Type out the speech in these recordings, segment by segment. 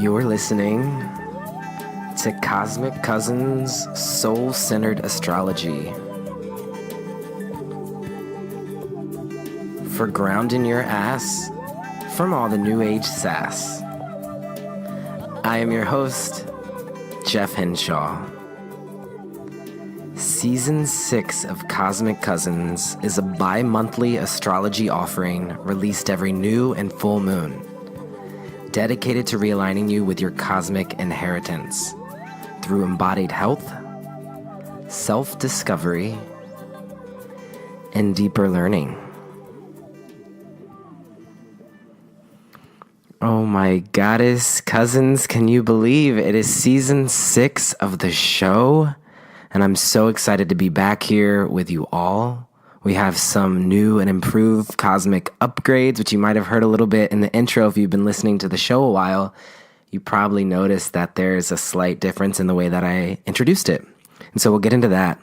You're listening to Cosmic Cousins Soul-Centered Astrology. For grounding your ass from all the New Age sass. I am your host, Jeff Henshaw. Season 6 of Cosmic Cousins is a bi-monthly astrology offering released every new and full moon, dedicated to realigning you with your cosmic inheritance through embodied health, self-discovery, and deeper learning. Oh my goddess, cousins, can you believe it is season 6 of the show? And I'm so excited to be back here with you all. We have some new and improved cosmic upgrades, which you might have heard a little bit in the intro. If you've been listening to the show a while, you probably noticed that there's a slight difference in the way that I introduced it. And so we'll get into that.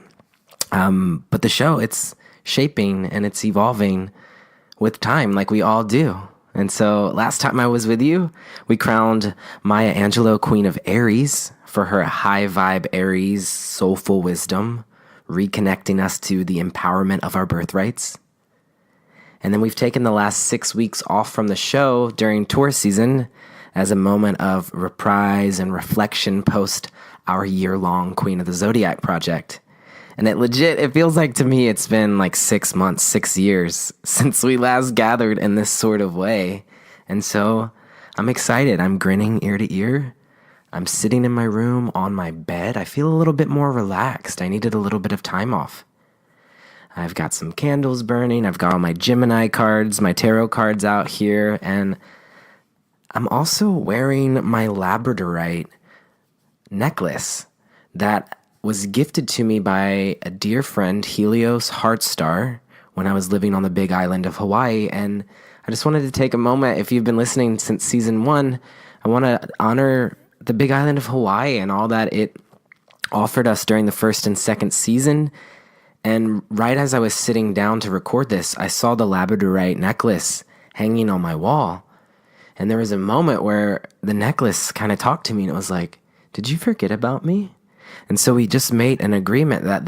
But the show, it's shaping and it's evolving with time like we all do. And so last time I was with you, we crowned Maya Angelou Queen of Aries for her high vibe Aries soulful wisdom, reconnecting us to the empowerment of our birthrights. And then we've taken the last 6 weeks off from the show during tour season as a moment of reprise and reflection post our year-long Queen of the Zodiac project. And it feels like to me it's been like 6 months, 6 years since we last gathered in this sort of way. And so I'm excited. I'm grinning ear to ear. I'm sitting in my room on my bed. I feel a little bit more relaxed. I needed a little bit of time off. I've got some candles burning. I've got all my Gemini cards, my tarot cards out here. And I'm also wearing my labradorite necklace that was gifted to me by a dear friend, Helios Heartstar, when I was living on the big island of Hawaii. And I just wanted to take a moment. If you've been listening since season 1, I want to honor the big island of Hawaii and all that it offered us during the first and second season. And right as I was sitting down to record this, I saw the labradorite necklace hanging on my wall. And there was a moment where the necklace kind of talked to me and it was like, did you forget about me? And so we just made an agreement that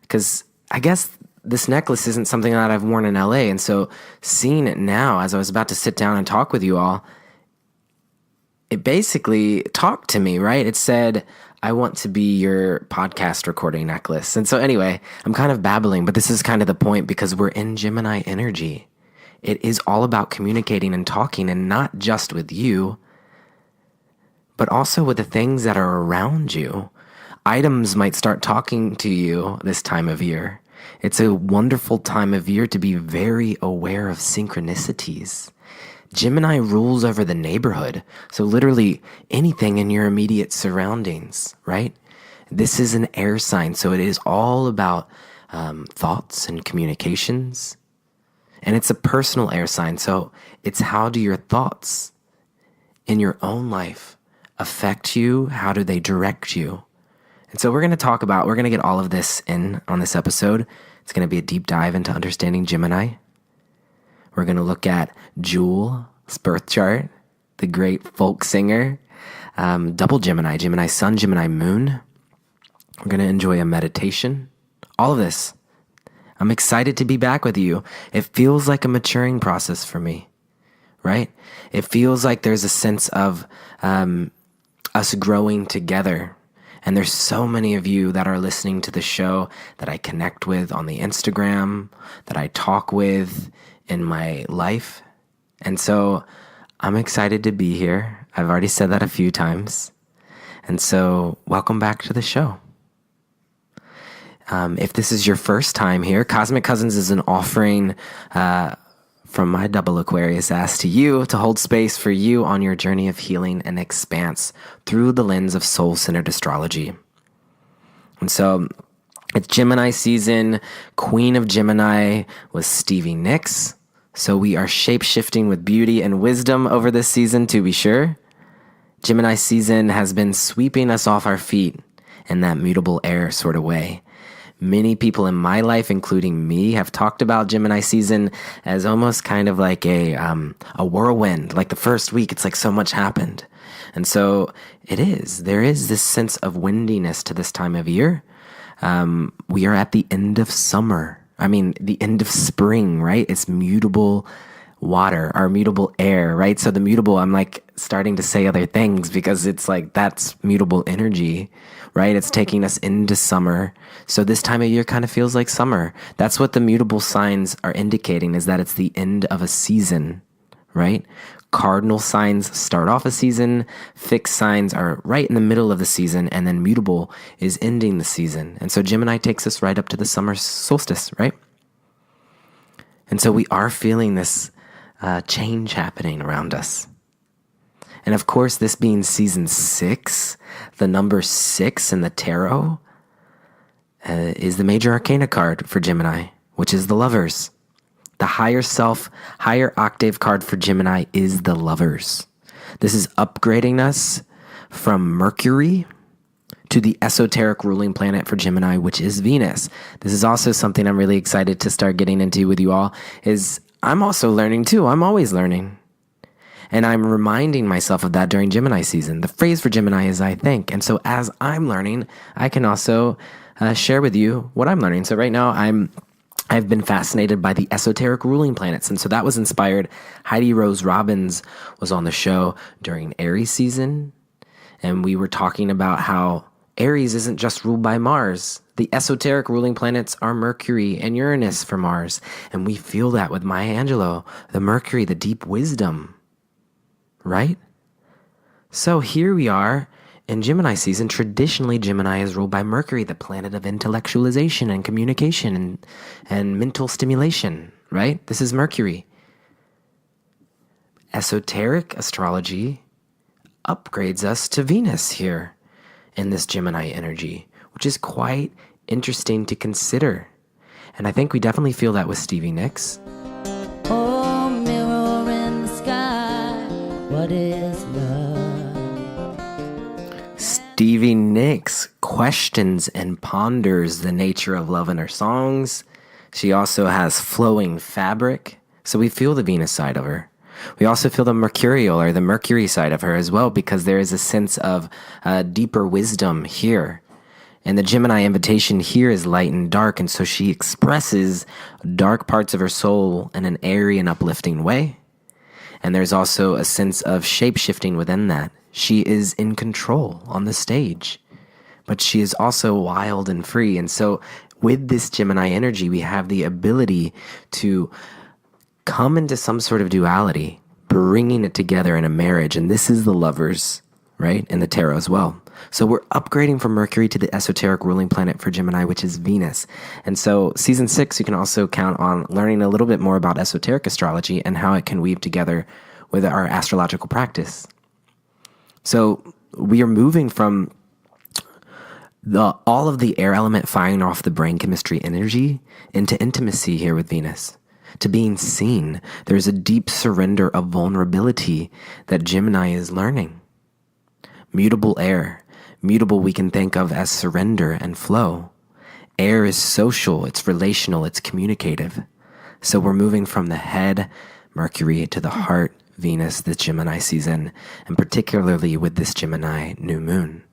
because I guess this necklace isn't something that I've worn in LA. And so seeing it now, as I was about to sit down and talk with you all, it basically talked to me, right? It said, I want to be your podcast recording necklace. And so anyway, I'm kind of babbling, but this is kind of the point because we're in Gemini energy. It is all about communicating and talking, and not just with you, but also with the things that are around you. Items might start talking to you this time of year. It's a wonderful time of year to be very aware of synchronicities. Gemini rules over the neighborhood, so literally anything in your immediate surroundings, right? This is an air sign, so it is all about thoughts and communications. And it's a personal air sign, so it's how do your thoughts in your own life affect you? How do they direct you? And so we're going to get all of this in on this episode. It's going to be a deep dive into understanding Gemini. We're going to look at Jewel's Birthchart, the great folk singer, double Gemini, Gemini Sun, Gemini Moon. We're going to enjoy a meditation. All of this. I'm excited to be back with you. It feels like a maturing process for me, right? It feels like there's a sense of us growing together. And there's so many of you that are listening to the show that I connect with on the Instagram, that I talk with in my life. And so I'm excited to be here. I've already said that a few times. And so welcome back to the show. If this is your first time here, Cosmic Cousins is an offering from my double Aquarius ass to you to hold space for you on your journey of healing and expanse through the lens of soul-centered astrology. And so it's Gemini season. Queen of Gemini was Stevie Nicks. So we are shape-shifting with beauty and wisdom over this season, to be sure. Gemini season has been sweeping us off our feet in that mutable air sort of way. Many people in my life, including me, have talked about Gemini season as almost kind of like a whirlwind. Like the first week, it's like so much happened. And so it is. There is this sense of windiness to this time of year. We are at the end of summer. I mean, the end of spring, right? It's mutable water or mutable air, right? So the mutable, I'm like starting to say other things because it's like that's mutable energy, right? It's taking us into summer. So this time of year kind of feels like summer. That's what the mutable signs are indicating, is that it's the end of a season, right? Cardinal signs start off a season, fixed signs are right in the middle of the season, and then mutable is ending the season. And so Gemini takes us right up to the summer solstice, right? And so we are feeling this change happening around us. And of course, this being season 6, the number 6 in the tarot is the major arcana card for Gemini, which is the Lovers. The higher self, higher octave card for Gemini is the Lovers. This is upgrading us from Mercury to the esoteric ruling planet for Gemini, which is Venus. This is also something I'm really excited to start getting into with you all, is I'm also learning too. I'm always learning. And I'm reminding myself of that during Gemini season. The phrase for Gemini is I think. And so as I'm learning, I can also share with you what I'm learning. So right now I've been fascinated by the esoteric ruling planets. And so that was inspired. Heidi Rose Robbins was on the show during Aries season. And we were talking about how Aries isn't just ruled by Mars. The esoteric ruling planets are Mercury and Uranus for Mars. And we feel that with Maya Angelou, the Mercury, the deep wisdom, right? So here we are in Gemini season. Traditionally, Gemini is ruled by Mercury, the planet of intellectualization and communication and mental stimulation, right? This is Mercury. Esoteric astrology upgrades us to Venus here in this Gemini energy, which is quite interesting to consider. And I think we definitely feel that with Stevie Nicks. Oh, mirror in the sky, what is love? Stevie Nicks questions and ponders the nature of love in her songs. She also has flowing fabric, so we feel the Venus side of her. We also feel the mercurial or the Mercury side of her as well, because there is a sense of deeper wisdom here. And the Gemini invitation here is light and dark, and so she expresses dark parts of her soul in an airy and uplifting way. And there's also a sense of shape-shifting within that. She is in control on the stage, but she is also wild and free. And so with this Gemini energy, we have the ability to come into some sort of duality, bringing it together in a marriage. And this is the Lovers, right, in the tarot as well. So we're upgrading from Mercury to the esoteric ruling planet for Gemini, which is Venus. And so season 6, you can also count on learning a little bit more about esoteric astrology and how it can weave together with our astrological practice. So we are moving from all of the air element firing off the brain chemistry energy into intimacy here with Venus, to being seen. There's a deep surrender of vulnerability that Gemini is learning. Mutable air. Mutable we can think of as surrender and flow. Air is social, it's relational, it's communicative. So we're moving from the head, Mercury, to the heart, Venus, this Gemini season, and particularly with this Gemini new moon.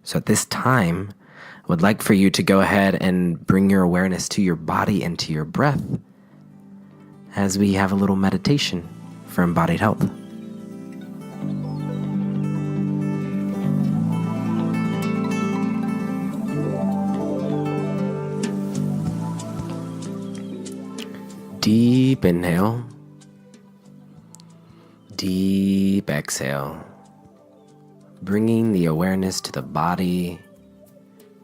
So at this time, I would like for you to go ahead and bring your awareness to your body and to your breath as we have a little meditation for embodied health. Deep inhale, deep exhale, bringing the awareness to the body,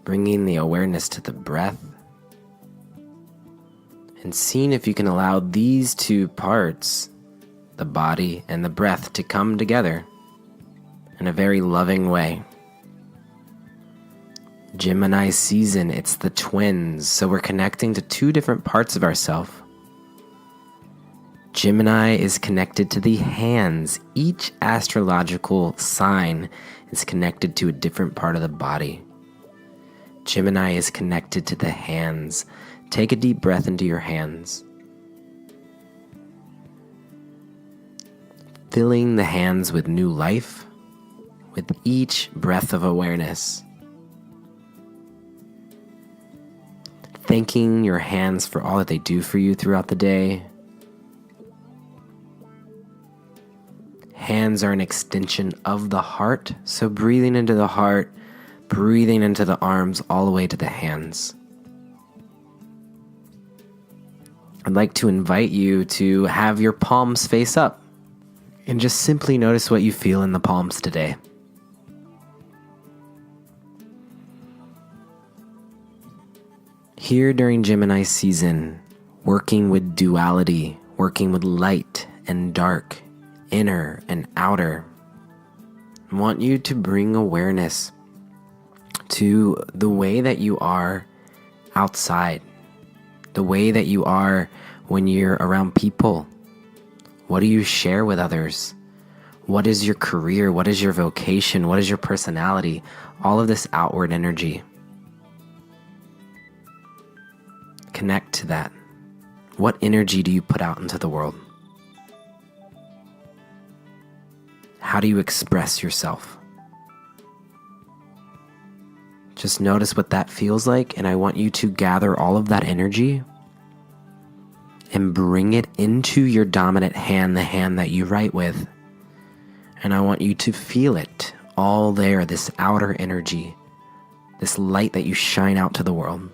bringing the awareness to the breath, and seeing if you can allow these two parts, the body and the breath, to come together in a very loving way. Gemini season, it's the twins, so we're connecting to two different parts of ourselves. Gemini is connected to the hands. Each astrological sign is connected to a different part of the body. Gemini is connected to the hands. Take a deep breath into your hands. Filling the hands with new life with each breath of awareness. Thanking your hands for all that they do for you throughout the day. Hands are an extension of the heart, so breathing into the heart, breathing into the arms, all the way to the hands. I'd like to invite you to have your palms face up and just simply notice what you feel in the palms today. Here during Gemini season, working with duality, working with light and dark, inner and outer, I want you to bring awareness to the way that you are outside, the way that you are when you're around people. What do you share with others? What is your career? What is your vocation? What is your personality? All of this outward energy. Connect to that. What energy do you put out into the world? How do you express yourself? Just notice what that feels like, and I want you to gather all of that energy and bring it into your dominant hand, the hand that you write with. And I want you to feel it all there, this outer energy, this light that you shine out to the world.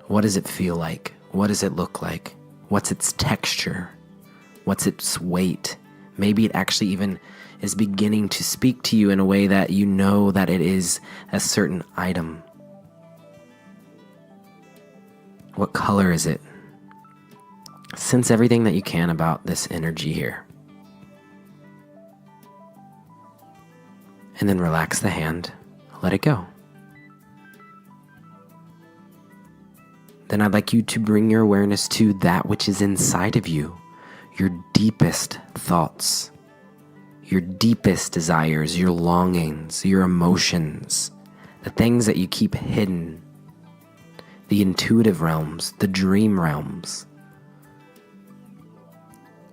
What does it feel like? What does it look like? What's its texture? What's its weight? Maybe it actually even is beginning to speak to you in a way that you know that it is a certain item. What color is it? Sense everything that you can about this energy here. And then relax the hand. Let it go. Then I'd like you to bring your awareness to that which is inside of you, your deepest thoughts, your deepest desires, your longings, your emotions, the things that you keep hidden, the intuitive realms, the dream realms,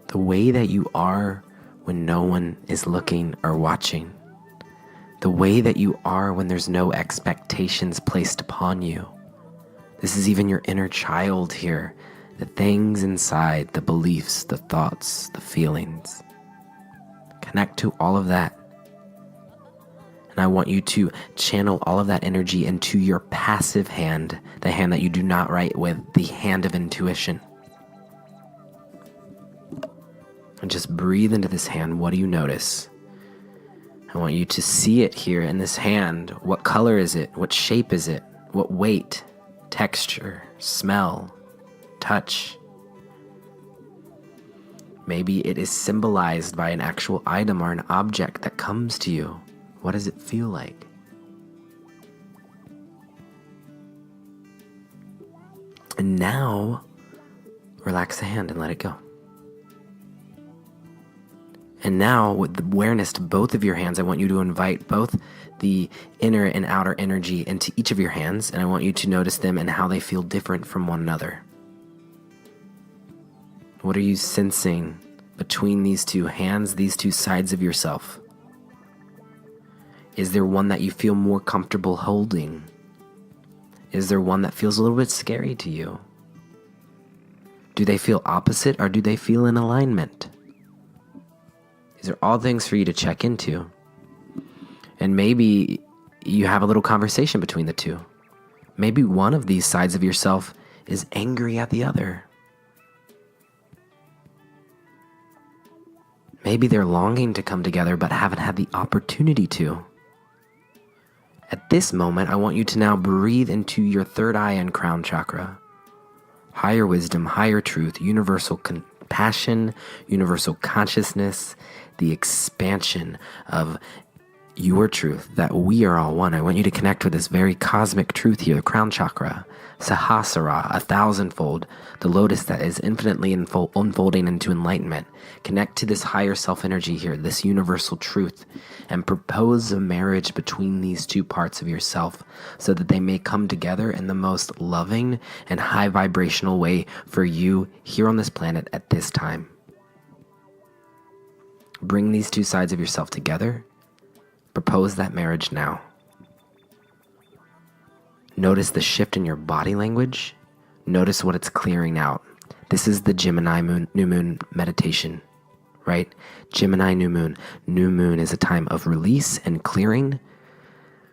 the way that you are when no one is looking or watching, the way that you are when there's no expectations placed upon you. This is even your inner child here, the things inside, the beliefs, the thoughts, the feelings. Connect to all of that. And I want you to channel all of that energy into your passive hand, the hand that you do not write with, the hand of intuition. And just breathe into this hand. What do you notice? I want you to see it here in this hand. What color is it? What shape is it? What weight? Texture, smell, touch. Maybe it is symbolized by an actual item or an object that comes to you. What does it feel like? And now, relax the hand and let it go. And now, with the awareness to both of your hands, I want you to invite both the inner and outer energy into each of your hands, and I want you to notice them and how they feel different from one another. What are you sensing between these two hands, these two sides of yourself? Is there one that you feel more comfortable holding? Is there one that feels a little bit scary to you? Do they feel opposite or do they feel in alignment? These are all things for you to check into. And maybe you have a little conversation between the two. Maybe one of these sides of yourself is angry at the other. Maybe they're longing to come together but haven't had the opportunity to. At this moment, I want you to now breathe into your third eye and crown chakra. Higher wisdom, higher truth, universal compassion, universal consciousness, the expansion of your truth, that we are all one. I want you to connect with this very cosmic truth here, the crown chakra, Sahasrara, 1,000-fold, the lotus that is infinitely unfolding into enlightenment. Connect to this higher self energy here, this universal truth, and propose a marriage between these two parts of yourself so that they may come together in the most loving and high vibrational way for you here on this planet at this time. Bring these two sides of yourself together. Propose that marriage now. Notice the shift in your body language. Notice what it's clearing out. This is the Gemini New Moon meditation, right? Gemini New Moon. New Moon is a time of release and clearing.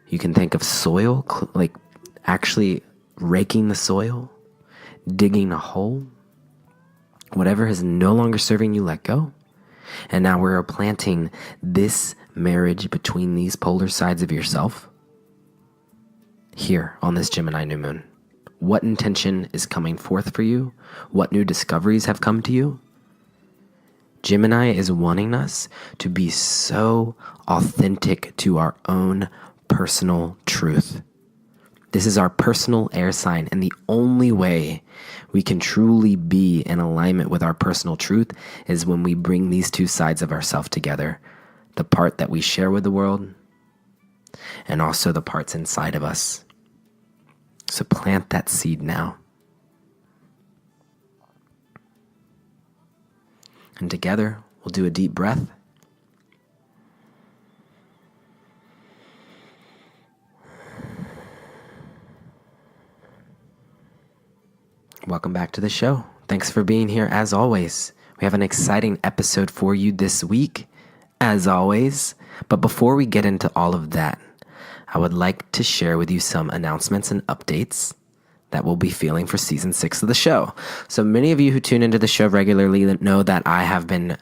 You can think of soil, like actually raking the soil, digging a hole. Whatever is no longer serving you, let go. And now we're planting this marriage between these polar sides of yourself here on this Gemini New Moon. What intention is coming forth for you? What new discoveries have come to you? Gemini is wanting us to be so authentic to our own personal truth. This is our personal air sign, and the only way we can truly be in alignment with our personal truth is when we bring these two sides of ourselves together. The part that we share with the world, and also the parts inside of us. So plant that seed now. And together, we'll do a deep breath. Welcome back to the show. Thanks for being here as always. We have an exciting episode for you this week, as always. But before we get into all of that, I would like to share with you some announcements and updates that we'll be feeling for season 6 of the show. So many of you who tune into the show regularly know that I have been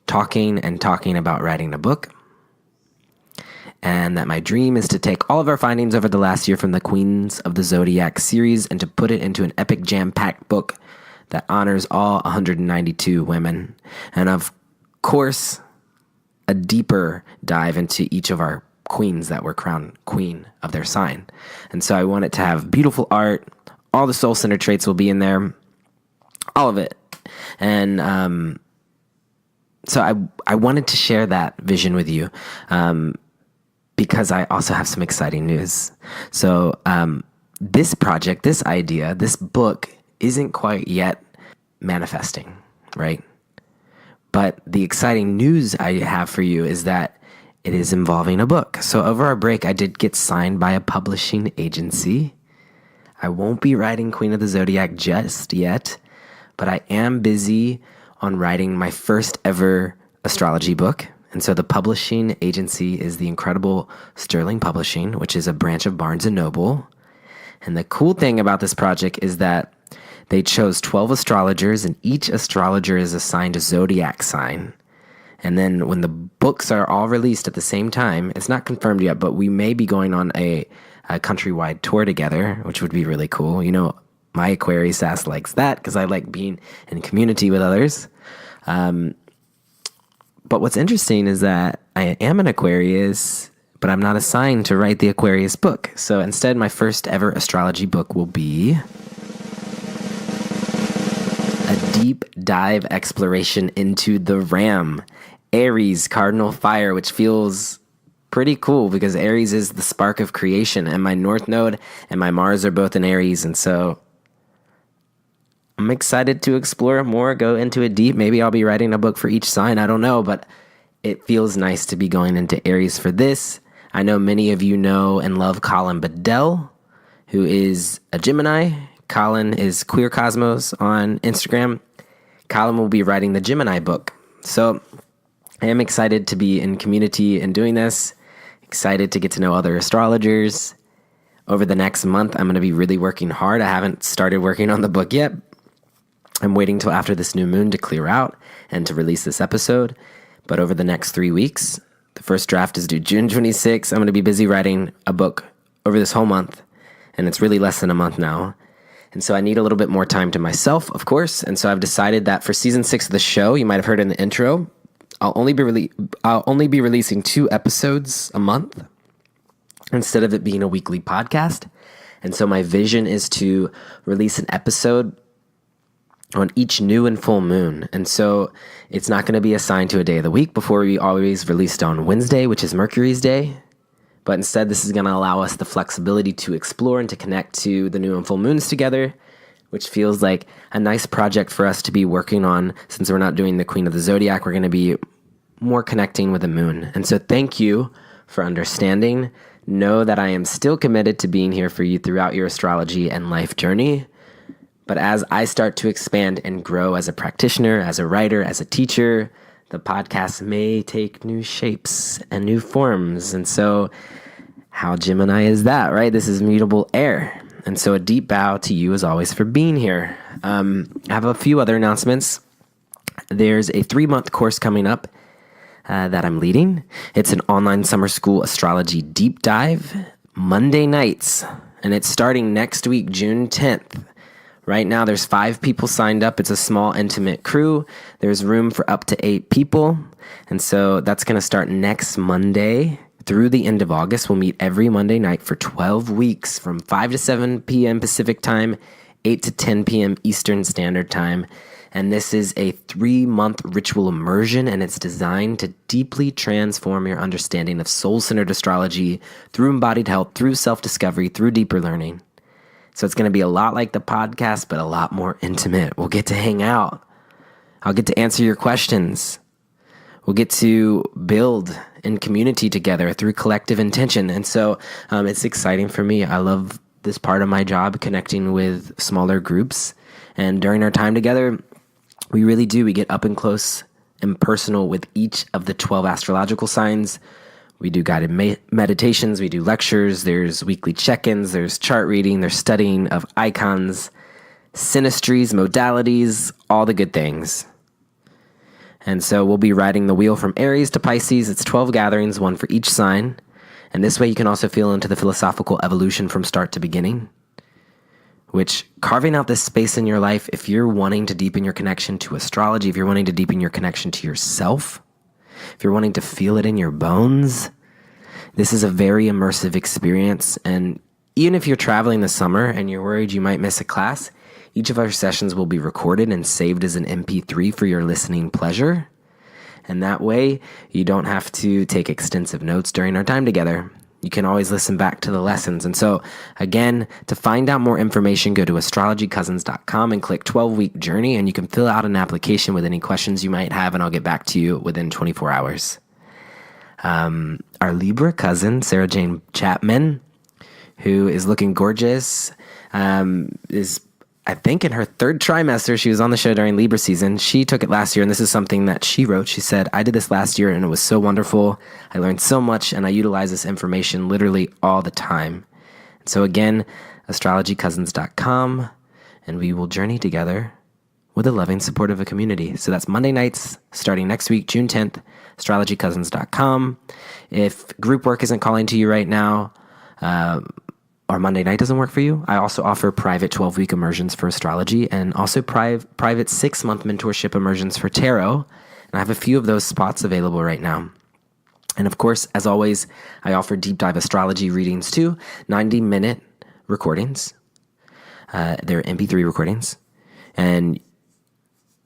talking about writing a book, and that my dream is to take all of our findings over the last year from the Queens of the Zodiac series and to put it into an epic jam-packed book that honors all 192 women. And of course, a deeper dive into each of our queens that were crowned queen of their sign. And so I want it to have beautiful art. All the soul center traits will be in there. All of it. And so I wanted to share that vision with you. Because I also have some exciting news. So this project, this idea, this book isn't quite yet manifesting, right? But the exciting news I have for you is that it is involving a book. So over our break, I did get signed by a publishing agency. I won't be writing Queen of the Zodiac just yet, but I am busy on writing my first ever astrology book. And so the publishing agency is the incredible Sterling Publishing, which is a branch of Barnes & Noble. And the cool thing about this project is that they chose 12 astrologers, and each astrologer is assigned a zodiac sign. And then when the books are all released at the same time, it's not confirmed yet, but we may be going on a countrywide tour together, which would be really cool. You know, my Aquarius ass likes that because I like being in community with others. But what's interesting is that I am an Aquarius, but I'm not assigned to write the Aquarius book. So instead, my first ever astrology book will be a deep dive exploration into the Ram, Aries, cardinal fire, which feels pretty cool because Aries is the spark of creation, and my North Node and my Mars are both in Aries. And so I'm excited to explore more, go into it deep. Maybe I'll be writing a book for each sign. I don't know, but it feels nice to be going into Aries for this. I know many of you know and love Colin Bedell, who is a Gemini. Colin is Queer Cosmos on Instagram. Colin will be writing the Gemini book. So I am excited to be in community and doing this. Excited to get to know other astrologers. Over the next month, I'm going to be really working hard. I haven't started working on the book yet. I'm waiting till after this new moon to clear out and to release this episode. But over the next 3 weeks, the first draft is due June 26th. I'm going to be busy writing a book over this whole month. And it's really less than a month now. And so I need a little bit more time to myself, of course. And so I've decided that for season 6 of the show, you might have heard in the intro, I'll only be releasing 2 episodes a month instead of it being a weekly podcast. And so my vision is to release an episode on each new and full moon. And so it's not going to be assigned to a day of the week. Before, we always released on Wednesday, which is Mercury's day. But instead, this is going to allow us the flexibility to explore and to connect to the new and full moons together, which feels like a nice project for us to be working on. Since we're not doing the Queen of the Zodiac, we're going to be more connecting with the moon. And so thank you for understanding. Know that I am still committed to being here for you throughout your astrology and life journey. But as I start to expand and grow as a practitioner, as a writer, as a teacher, the podcast may take new shapes and new forms. And so how Gemini is that, right? This is Mutable Air. And so a deep bow to you as always for being here. I have a few other announcements. There's a 3-month course coming up that I'm leading. It's an online summer school astrology deep dive, Monday nights. And it's starting next week, June 10th. Right now, there's 5 people signed up. It's a small, intimate crew. There's room for up to 8 people. And so that's going to start next Monday through the end of August. We'll meet every Monday night for 12 weeks from 5 to 7 p.m. Pacific time, 8 to 10 p.m. Eastern Standard Time. And this is a 3-month ritual immersion, and it's designed to deeply transform your understanding of soul-centered astrology through embodied health, through self-discovery, through deeper learning. So it's going to be a lot like the podcast, but a lot more intimate. We'll get to hang out. I'll get to answer your questions. We'll get to build in community together through collective intention. And so it's exciting for me. I love this part of my job, connecting with smaller groups. And during our time together, we really do. We get up and close and personal with each of the 12 astrological signs. We do guided meditations, we do lectures, there's weekly check-ins, there's chart reading, there's studying of icons, synastries, modalities, all the good things. And so we'll be riding the wheel from Aries to Pisces. It's 12 gatherings, 1 for each sign. And this way you can also feel into the philosophical evolution from start to beginning, which carving out this space in your life, if you're wanting to deepen your connection to astrology, if you're wanting to deepen your connection to yourself, if you're wanting to feel it in your bones, this is a very immersive experience. And even if you're traveling this summer and you're worried you might miss a class, each of our sessions will be recorded and saved as an MP3 for your listening pleasure. And that way, you don't have to take extensive notes during our time together. You can always listen back to the lessons. And so, again, to find out more information, go to astrologycousins.com and click 12-week journey, and you can fill out an application with any questions you might have, and I'll get back to you within 24 hours. Our Libra cousin, Sarah Jane Chapman, who is looking gorgeous, is, I think, in her 3rd trimester. She was on the show during Libra season. She took it last year, and this is something that she wrote. She said, "I did this last year, and it was so wonderful. I learned so much, and I utilize this information literally all the time." And so again, astrologycousins.com, and we will journey together with a loving, supportive community. So that's Monday nights starting next week, June 10th, astrologycousins.com. If group work isn't calling to you right now, or Monday night doesn't work for you, I also offer private 12-week immersions for astrology and also private 6-month mentorship immersions for tarot. And I have a few of those spots available right now. And of course, as always, I offer deep dive astrology readings too, 90-minute recordings. They're MP3 recordings. And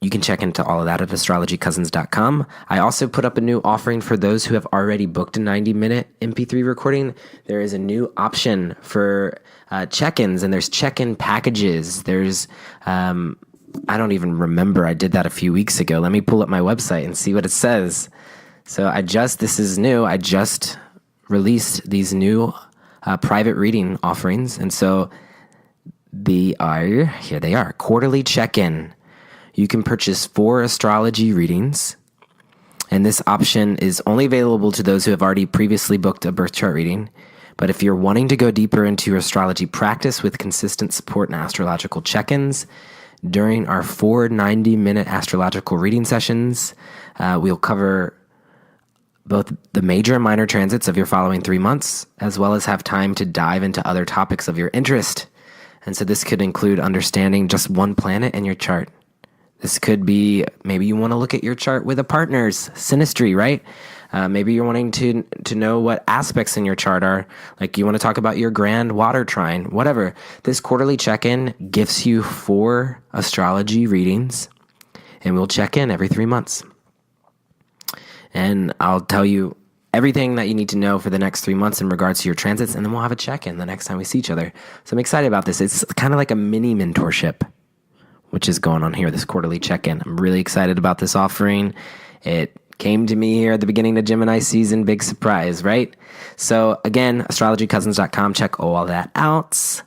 you can check into all of that at astrologycousins.com. I also put up a new offering for those who have already booked a 90-minute MP3 recording. There is a new option for check-ins, and there's check-in packages. There's, I don't even remember. I did that a few weeks ago. Let me pull up my website and see what it says. So this is new. I just released these new private reading offerings. And so here they are, quarterly check-in. You can purchase 4 astrology readings, and this option is only available to those who have already previously booked a birth chart reading. But if you're wanting to go deeper into your astrology practice with consistent support and astrological check-ins, during our 4 90-minute astrological reading sessions, we'll cover both the major and minor transits of your following 3 months, as well as have time to dive into other topics of your interest. And so this could include understanding just one planet in your chart. This could be, maybe you want to look at your chart with a partner's synastry, right? Maybe you're wanting to know what aspects in your chart are, like you want to talk about your grand water trine, whatever. This quarterly check-in gives you 4 astrology readings, and we'll check in every 3 months. And I'll tell you everything that you need to know for the next 3 months in regards to your transits, and then we'll have a check-in the next time we see each other. So I'm excited about this. It's kind of like a mini mentorship, which is going on here, this quarterly check-in. I'm really excited about this offering. It came to me here at the beginning of Gemini season. Big surprise, right? So again, astrologycousins.com. Check all that out.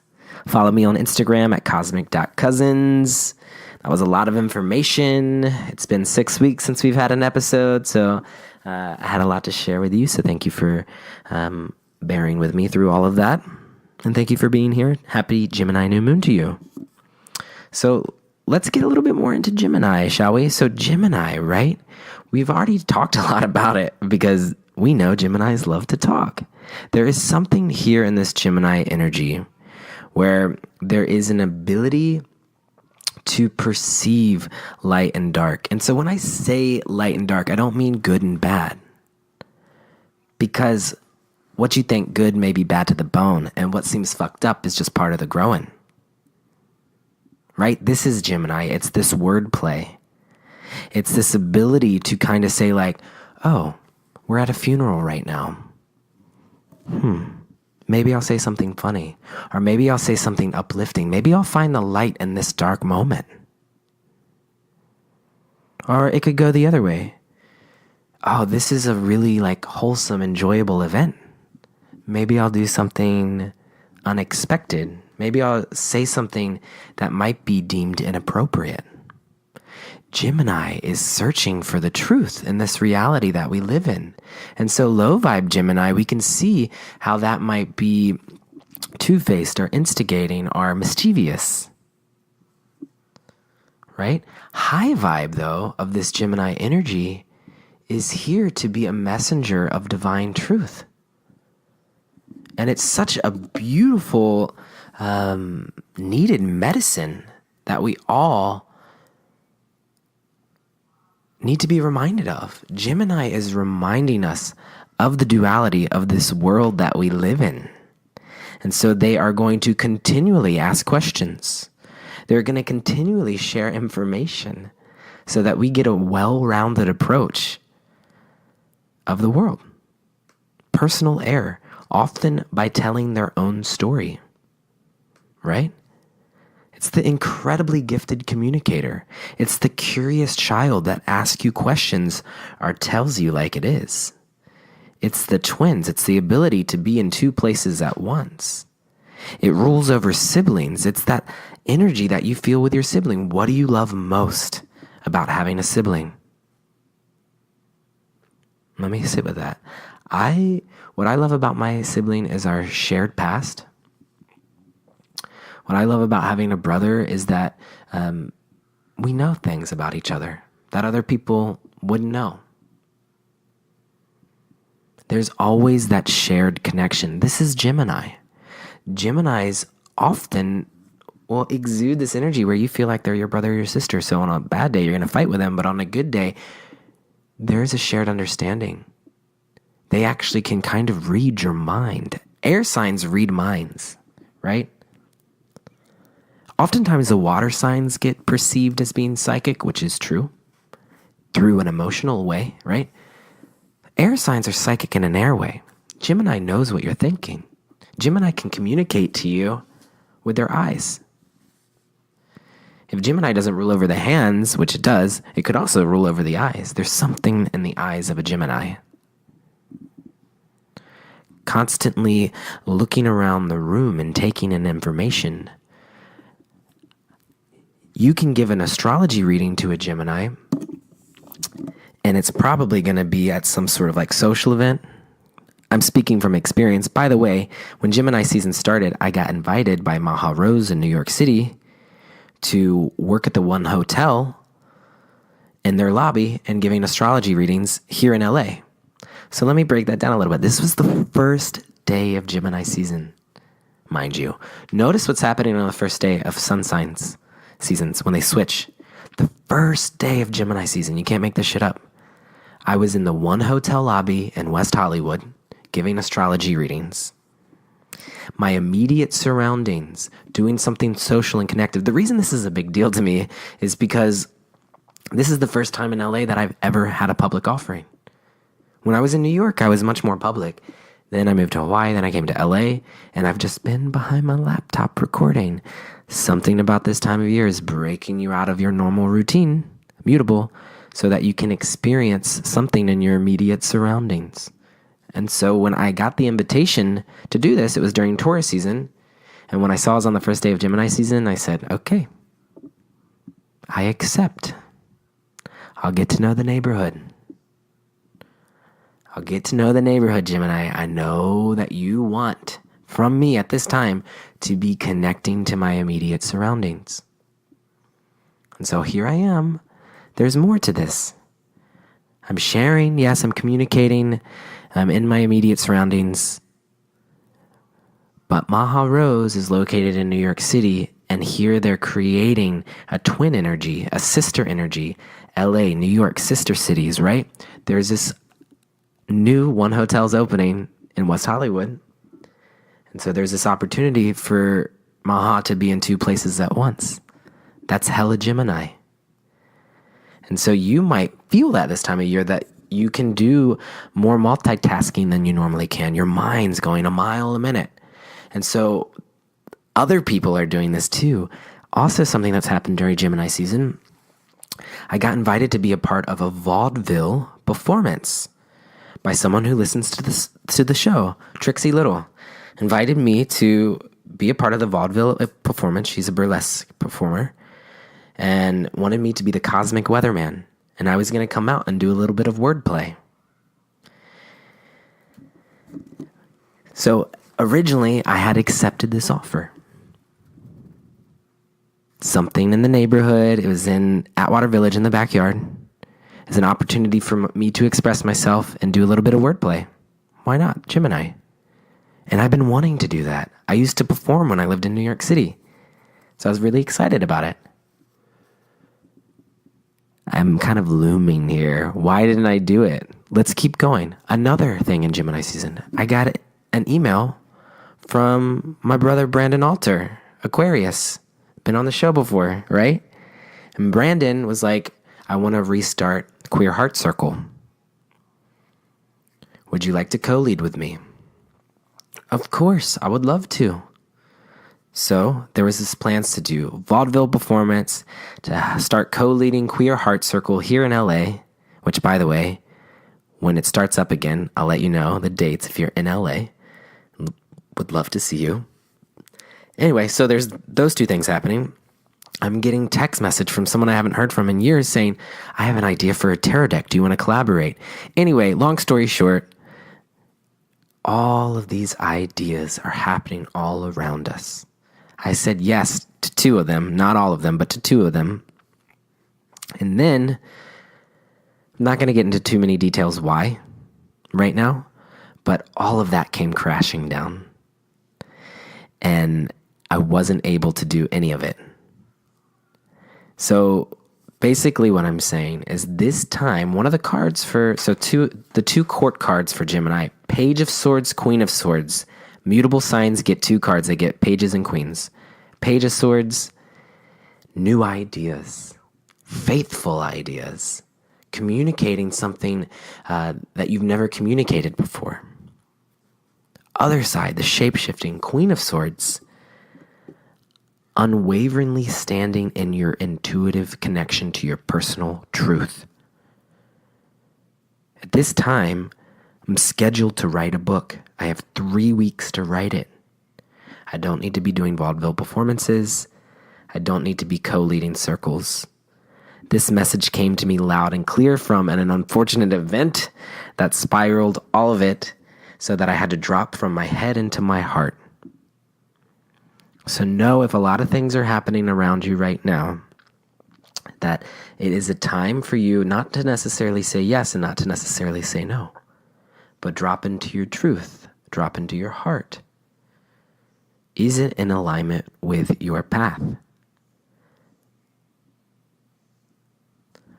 Follow me on Instagram at cosmic.cousins. That was a lot of information. It's been 6 weeks since we've had an episode, so I had a lot to share with you. So thank you for bearing with me through all of that. And thank you for being here. Happy Gemini New Moon to you. So let's get a little bit more into Gemini, shall we? So Gemini, right? We've already talked a lot about it because we know Geminis love to talk. There is something here in this Gemini energy where there is an ability to perceive light and dark. And so when I say light and dark, I don't mean good and bad. Because what you think good may be bad to the bone, and what seems fucked up is just part of the growing. Right? This is Gemini. It's this wordplay. It's this ability to kind of say like, oh, we're at a funeral right now. Maybe I'll say something funny. Or maybe I'll say something uplifting. Maybe I'll find the light in this dark moment. Or it could go the other way. Oh, this is a really like wholesome, enjoyable event. Maybe I'll do something unexpected. Maybe I'll say something that might be deemed inappropriate. Gemini is searching for the truth in this reality that we live in. And so low vibe Gemini, we can see how that might be two-faced or instigating or mischievous. Right? High vibe, though, of this Gemini energy is here to be a messenger of divine truth. And it's such a beautiful, needed medicine that we all need to be reminded of. Gemini is reminding us of the duality of this world that we live in. And so they are going to continually ask questions. They're going to continually share information so that we get a well-rounded approach of the world. Personal air, often by telling their own story, right? It's the incredibly gifted communicator. It's the curious child that asks you questions or tells you like it is. It's the twins. It's the ability to be in 2 places at once. It rules over siblings. It's that energy that you feel with your sibling. What do you love most about having a sibling? Let me sit with that. What I love about my sibling is our shared past. What I love about having a brother is that we know things about each other that other people wouldn't know. There's always that shared connection. This is Gemini. Geminis often will exude this energy where you feel like they're your brother or your sister. So on a bad day, you're going to fight with them. But on a good day, there's a shared understanding. They actually can kind of read your mind. Air signs read minds, right? Oftentimes the water signs get perceived as being psychic, which is true, through an emotional way, right? Air signs are psychic in an air way. Gemini knows what you're thinking. Gemini can communicate to you with their eyes. If Gemini doesn't rule over the hands, which it does, it could also rule over the eyes. There's something in the eyes of a Gemini. Constantly looking around the room and taking in information. You can give an astrology reading to a Gemini, and it's probably going to be at some sort of like social event. I'm speaking from experience. By the way, when Gemini season started, I got invited by Maha Rose in New York City to work at the One Hotel in their lobby and giving astrology readings here in LA. So let me break that down a little bit. This was the first day of Gemini season, mind you. Notice what's happening on the first day of sun signs seasons when they switch. The first day of Gemini season. You can't make this shit up. I was in the one hotel lobby in West Hollywood giving astrology readings. My immediate surroundings, doing something social and connective. The reason this is a big deal to me is because this is the first time in LA that I've ever had a public offering. When I was in New York, I was much more public. Then I moved to Hawaii, then I came to LA, and I've just been behind my laptop recording. Something about this time of year is breaking you out of your normal routine, mutable, so that you can experience something in your immediate surroundings. And so when I got the invitation to do this, it was during Taurus season. And when I saw it was on the first day of Gemini season, I said, okay, I accept. I'll get to know the neighborhood. I'll get to know the neighborhood, Gemini. I know that you want from me at this time to be connecting to my immediate surroundings. And so here I am. There's more to this. I'm sharing. Yes, I'm communicating. I'm in my immediate surroundings. But Maha Rose is located in New York City, and here they're creating a twin energy, a sister energy. LA, New York, sister cities, right? There's this new one hotel's opening in West Hollywood. And so there's this opportunity for Maha to be in two places at once. That's hella Gemini. And so you might feel that this time of year, that you can do more multitasking than you normally can. Your mind's going a mile a minute. And so other people are doing this too. Also, something that's happened during Gemini season, I got invited to be a part of a vaudeville performance by someone who listens to the show. Trixie Little invited me to be a part of the vaudeville performance. She's a burlesque performer and wanted me to be the cosmic weatherman. And I was going to come out and do a little bit of wordplay. So originally, I had accepted this offer. Something in the neighborhood. It was in Atwater Village in the backyard. It's an opportunity for me to express myself and do a little bit of wordplay. Why not? Gemini. And I've been wanting to do that. I used to perform when I lived in New York City. So I was really excited about it. I'm kind of looming here. Why didn't I do it? Let's keep going. Another thing in Gemini season. I got an email from my brother Brandon Alter, Aquarius. Been on the show before, right? And Brandon was like, I want to restart Queer Heart Circle. Would you like to co-lead with me? Of course, I would love to. So there was this plans to do vaudeville performance, to start co-leading Queer Heart Circle here in LA, which, by the way, when it starts up again, I'll let you know the dates if you're in LA. Would love to see you. Anyway, so there's those two things happening. I'm getting text message from someone I haven't heard from in years saying, I have an idea for a tarot deck. Do you want to collaborate? Anyway, long story short, all of these ideas are happening all around us. I said yes to two of them, not all of them, but to two of them. And then, I'm not going to get into too many details why right now, but all of that came crashing down. And I wasn't able to do any of it. So basically what I'm saying is this time, one of the cards the two court cards for Gemini, Page of Swords, Queen of Swords. Mutable signs get two cards. They get pages and queens. Page of Swords, new ideas, faithful ideas, communicating something that you've never communicated before. Other side, the shape-shifting Queen of Swords, unwaveringly standing in your intuitive connection to your personal truth. At this time, I'm scheduled to write a book. I have 3 weeks to write it. I don't need to be doing vaudeville performances. I don't need to be co-leading circles. This message came to me loud and clear from an unfortunate event that spiraled all of it so that I had to drop from my head into my heart. So know if a lot of things are happening around you right now, that it is a time for you not to necessarily say yes and not to necessarily say no, but drop into your truth, drop into your heart. Is it in alignment with your path?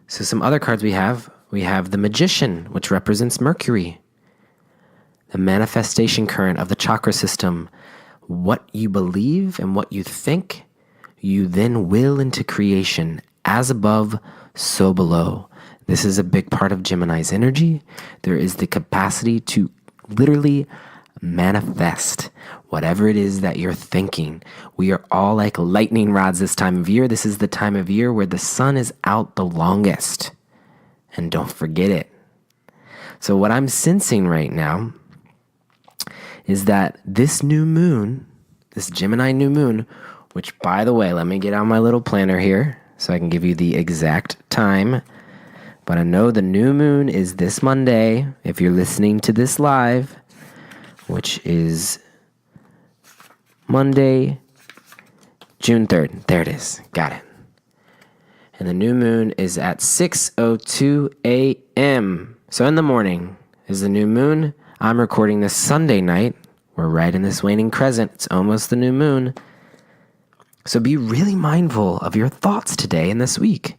So some other cards we have the Magician, which represents Mercury, the manifestation current of the chakra system. What you believe and what you think, you then will into creation, as above, so below. This is a big part of Gemini's energy. There is the capacity to literally manifest whatever it is that you're thinking. We are all like lightning rods this time of year. This is the time of year where the sun is out the longest. And don't forget it. So what I'm sensing right now is that this new moon, this Gemini new moon, which, by the way, let me get out my little planner here so I can give you the exact time. But I know the new moon is this Monday, if you're listening to this live, which is Monday, June 3rd. There it is. Got it. And the new moon is at 6:02 a.m. So in the morning is the new moon. I'm recording this Sunday night. We're right in this waning crescent. It's almost the new moon. So be really mindful of your thoughts today and this week.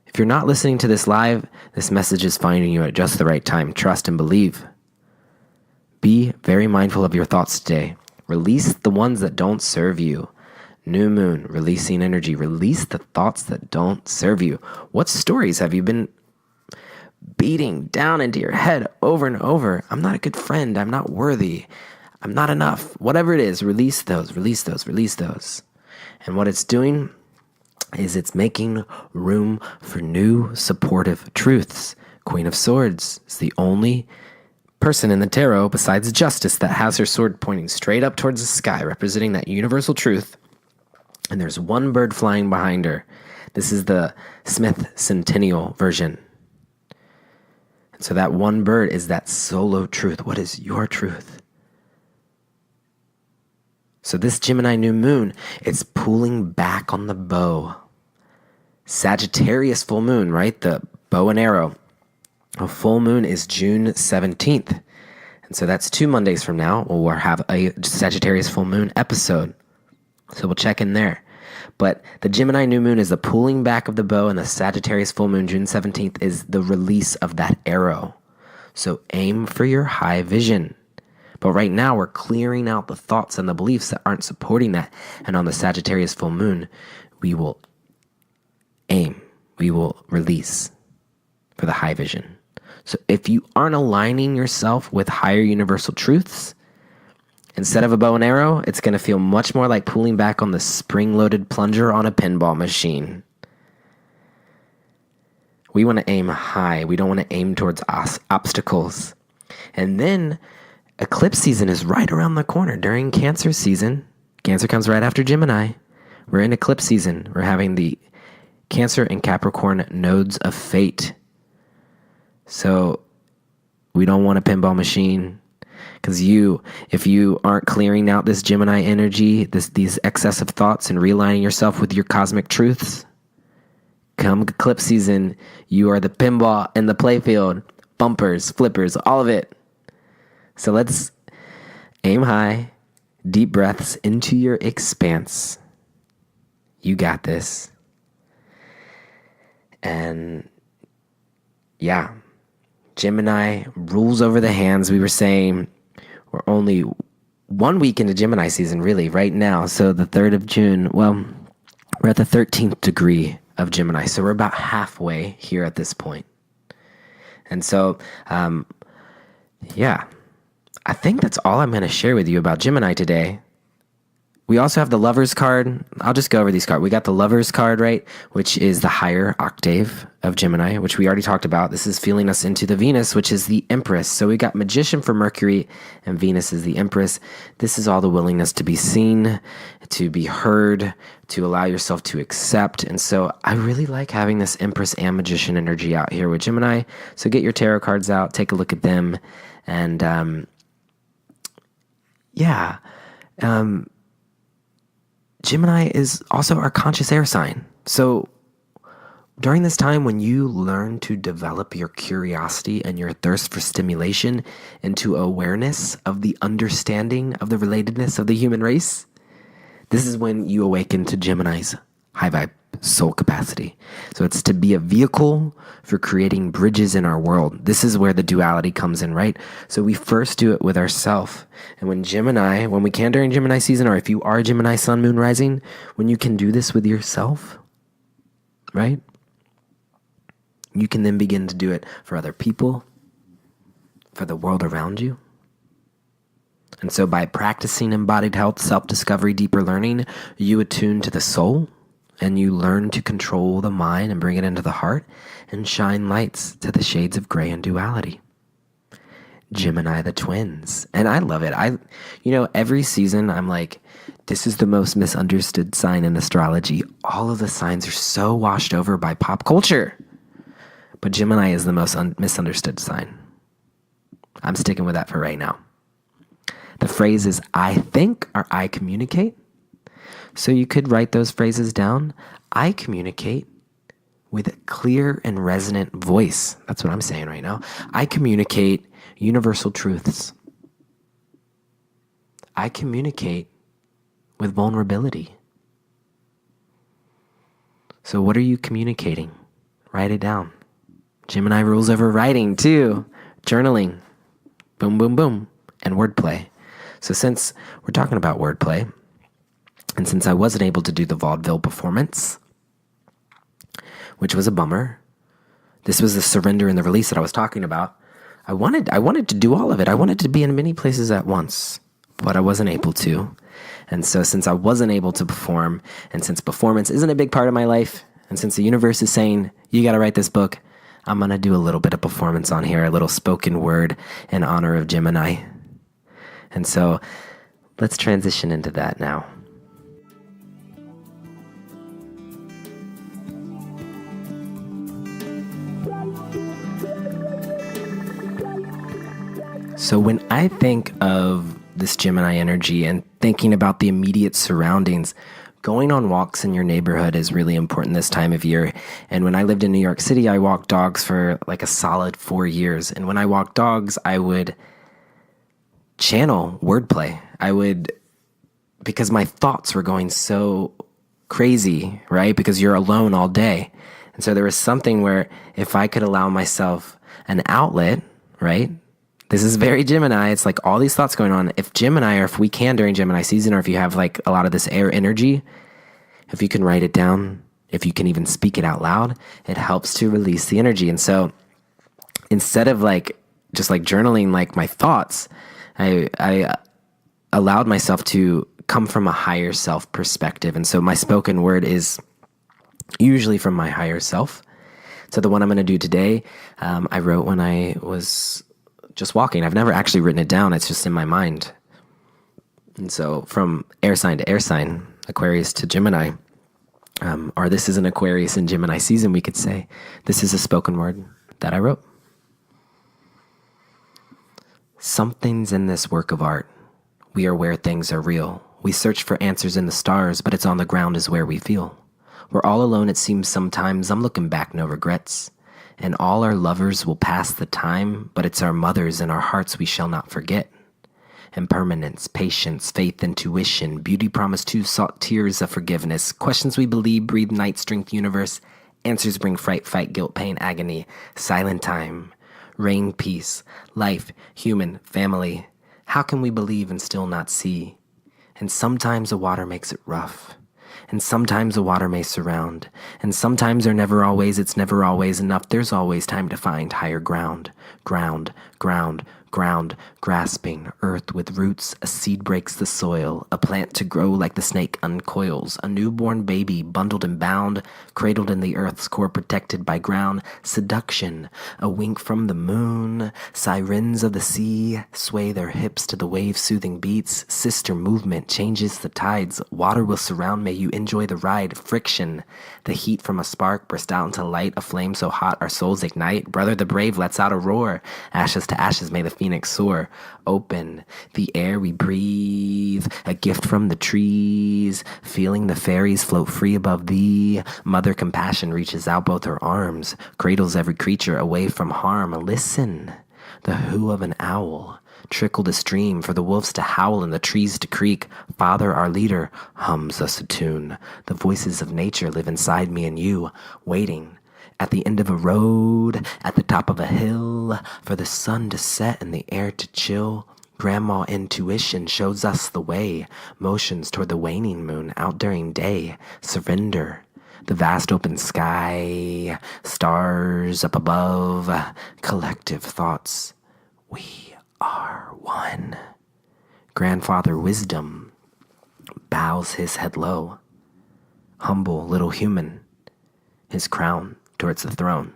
If you're not listening to this live, this message is finding you at just the right time. Trust and believe. Be very mindful of your thoughts today. Release the ones that don't serve you. New moon, releasing energy. Release the thoughts that don't serve you. What stories have you been beating down into your head over and over? I'm not a good friend. I'm not worthy. I'm not enough. Whatever it is, release those, release those, release those. And what it's doing is it's making room for new supportive truths. Queen of Swords is the only person in the tarot besides Justice that has her sword pointing straight up towards the sky, representing that universal truth. And there's one bird flying behind her. This is the Smith Centennial version. And so that one bird is that solo truth. What is your truth? So this Gemini new moon, it's pulling back on the bow. Sagittarius full moon, right? The bow and arrow. A full moon is June 17th. And so that's 2 Mondays from now. We'll have a Sagittarius full moon episode. So we'll check in there. But the Gemini new moon is the pulling back of the bow, and the Sagittarius full moon, June 17th, is the release of that arrow. So aim for your high vision. But right now we're clearing out the thoughts and the beliefs that aren't supporting that. And on the Sagittarius full moon, we will aim. We will release for the high vision. So if you aren't aligning yourself with higher universal truths, instead of a bow and arrow, it's going to feel much more like pulling back on the spring-loaded plunger on a pinball machine. We want to aim high. We don't want to aim towards obstacles. And then eclipse season is right around the corner during Cancer season. Cancer comes right after Gemini. We're in eclipse season. We're having the Cancer and Capricorn nodes of fate. So we don't want a pinball machine. Because if you aren't clearing out this Gemini energy, these excessive thoughts, and realigning yourself with your cosmic truths, come eclipse season, you are the pinball in the playfield, bumpers, flippers, all of it. So let's aim high, deep breaths into your expanse. You got this. And yeah, Gemini rules over the hands. We were saying we're only 1 week into Gemini season, really, right now. So the 3rd of June, well, we're at the 13th degree of Gemini. So we're about halfway here at this point. And so, yeah, I think that's all I'm going to share with you about Gemini today. We also have the Lovers card. I'll just go over these cards. We got the Lovers card, right, which is the higher octave of Gemini, which we already talked about. This is feeling us into the Venus, which is the Empress. So we got Magician for Mercury, and Venus is the Empress. This is all the willingness to be seen, to be heard, to allow yourself to accept. And so I really like having this Empress and Magician energy out here with Gemini. So get your tarot cards out, take a look at them, and Gemini is also our conscious air sign. So during this time when you learn to develop your curiosity and your thirst for stimulation into awareness of the understanding of the relatedness of the human race, this is when you awaken to Gemini's high vibe soul capacity. So it's to be a vehicle for creating bridges in our world. This is where the duality comes in, right? So we first do it with ourself. And when we can during Gemini season, or if you are Gemini sun, moon, rising, when you can do this with yourself, right? You can then begin to do it for other people, for the world around you. And so by practicing embodied health, self-discovery, deeper learning, you attune to the soul and you learn to control the mind and bring it into the heart and shine lights to the shades of gray and duality. Gemini the twins. And I love it. Every season I'm like, this is the most misunderstood sign in astrology. All of the signs are so washed over by pop culture. But Gemini is the most misunderstood sign. I'm sticking with that for right now. The phrase is I think or I communicate. So you could write those phrases down. I communicate with a clear and resonant voice. That's what I'm saying right now. I communicate universal truths. I communicate with vulnerability. So what are you communicating? Write it down. Gemini rules over writing too. Journaling. Boom, boom, boom. And wordplay. So since we're talking about wordplay, and since I wasn't able to do the vaudeville performance, which was a bummer, this was the surrender and the release that I was talking about. I wanted to do all of it. I wanted to be in many places at once, but I wasn't able to. And so since I wasn't able to perform, and since performance isn't a big part of my life, and since the universe is saying, you got to write this book, I'm going to do a little bit of performance on here, a little spoken word in honor of Gemini. And so let's transition into that now. So when I think of this Gemini energy and thinking about the immediate surroundings, going on walks in your neighborhood is really important this time of year. And when I lived in New York City, I walked dogs for like a solid 4 years. And when I walked dogs, I would channel wordplay. Because my thoughts were going so crazy, right? Because you're alone all day. And so there was something where if I could allow myself an outlet, right? This is very Gemini. It's like all these thoughts going on. If Gemini, or if we can during Gemini season, or if you have like a lot of this air energy, if you can write it down, if you can even speak it out loud, it helps to release the energy. And so instead of like just like journaling like my thoughts, I allowed myself to come from a higher self perspective. And so my spoken word is usually from my higher self. So the one I'm going to do today, I wrote when I was just walking. I've never actually written it down. It's just in my mind. And so from air sign to air sign, Aquarius to Gemini, or this is an Aquarius in Gemini season, we could say, this is a spoken word that I wrote. Something's in this work of art. We are where things are real. We search for answers in the stars, but it's on the ground is where we feel. We're all alone, it seems sometimes. I'm looking back, no regrets. And all our lovers will pass the time, but it's our mothers and our hearts we shall not forget. Impermanence, patience, faith, intuition, beauty promised too, sought tears of forgiveness, questions we believe, breathe night, strength, universe, answers bring fright, fight, guilt, pain, agony, silent time, rain, peace, life, human, family. How can we believe and still not see? And sometimes the water makes it rough. And sometimes the water may surround. And sometimes or never always, it's never always enough. There's always time to find higher ground. Ground, ground, ground, grasping, earth with roots, a seed breaks the soil, a plant to grow like the snake uncoils, a newborn baby bundled and bound, cradled in the earth's core, protected by ground, seduction, a wink from the moon, sirens of the sea sway their hips to the wave-soothing beats, sister movement changes the tides, water will surround, may you enjoy the ride, friction, the heat from a spark burst out into light, a flame so hot our souls ignite, brother the brave lets out a roar, ashes to ashes may the phoenix soar, open the air we breathe, a gift from the trees, feeling the fairies float free above thee, mother compassion reaches out both her arms, cradles every creature away from harm, listen, the hoo of an owl, trickled a stream for the wolves to howl and the trees to creak. Father, our leader, hums us a tune. The voices of nature live inside me and you, waiting at the end of a road, at the top of a hill, for the sun to set and the air to chill. Grandma intuition shows us the way, motions toward the waning moon out during day. Surrender, the vast open sky, stars up above, collective thoughts. We are one. Grandfather wisdom bows his head low, humble little human, his crown towards the throne.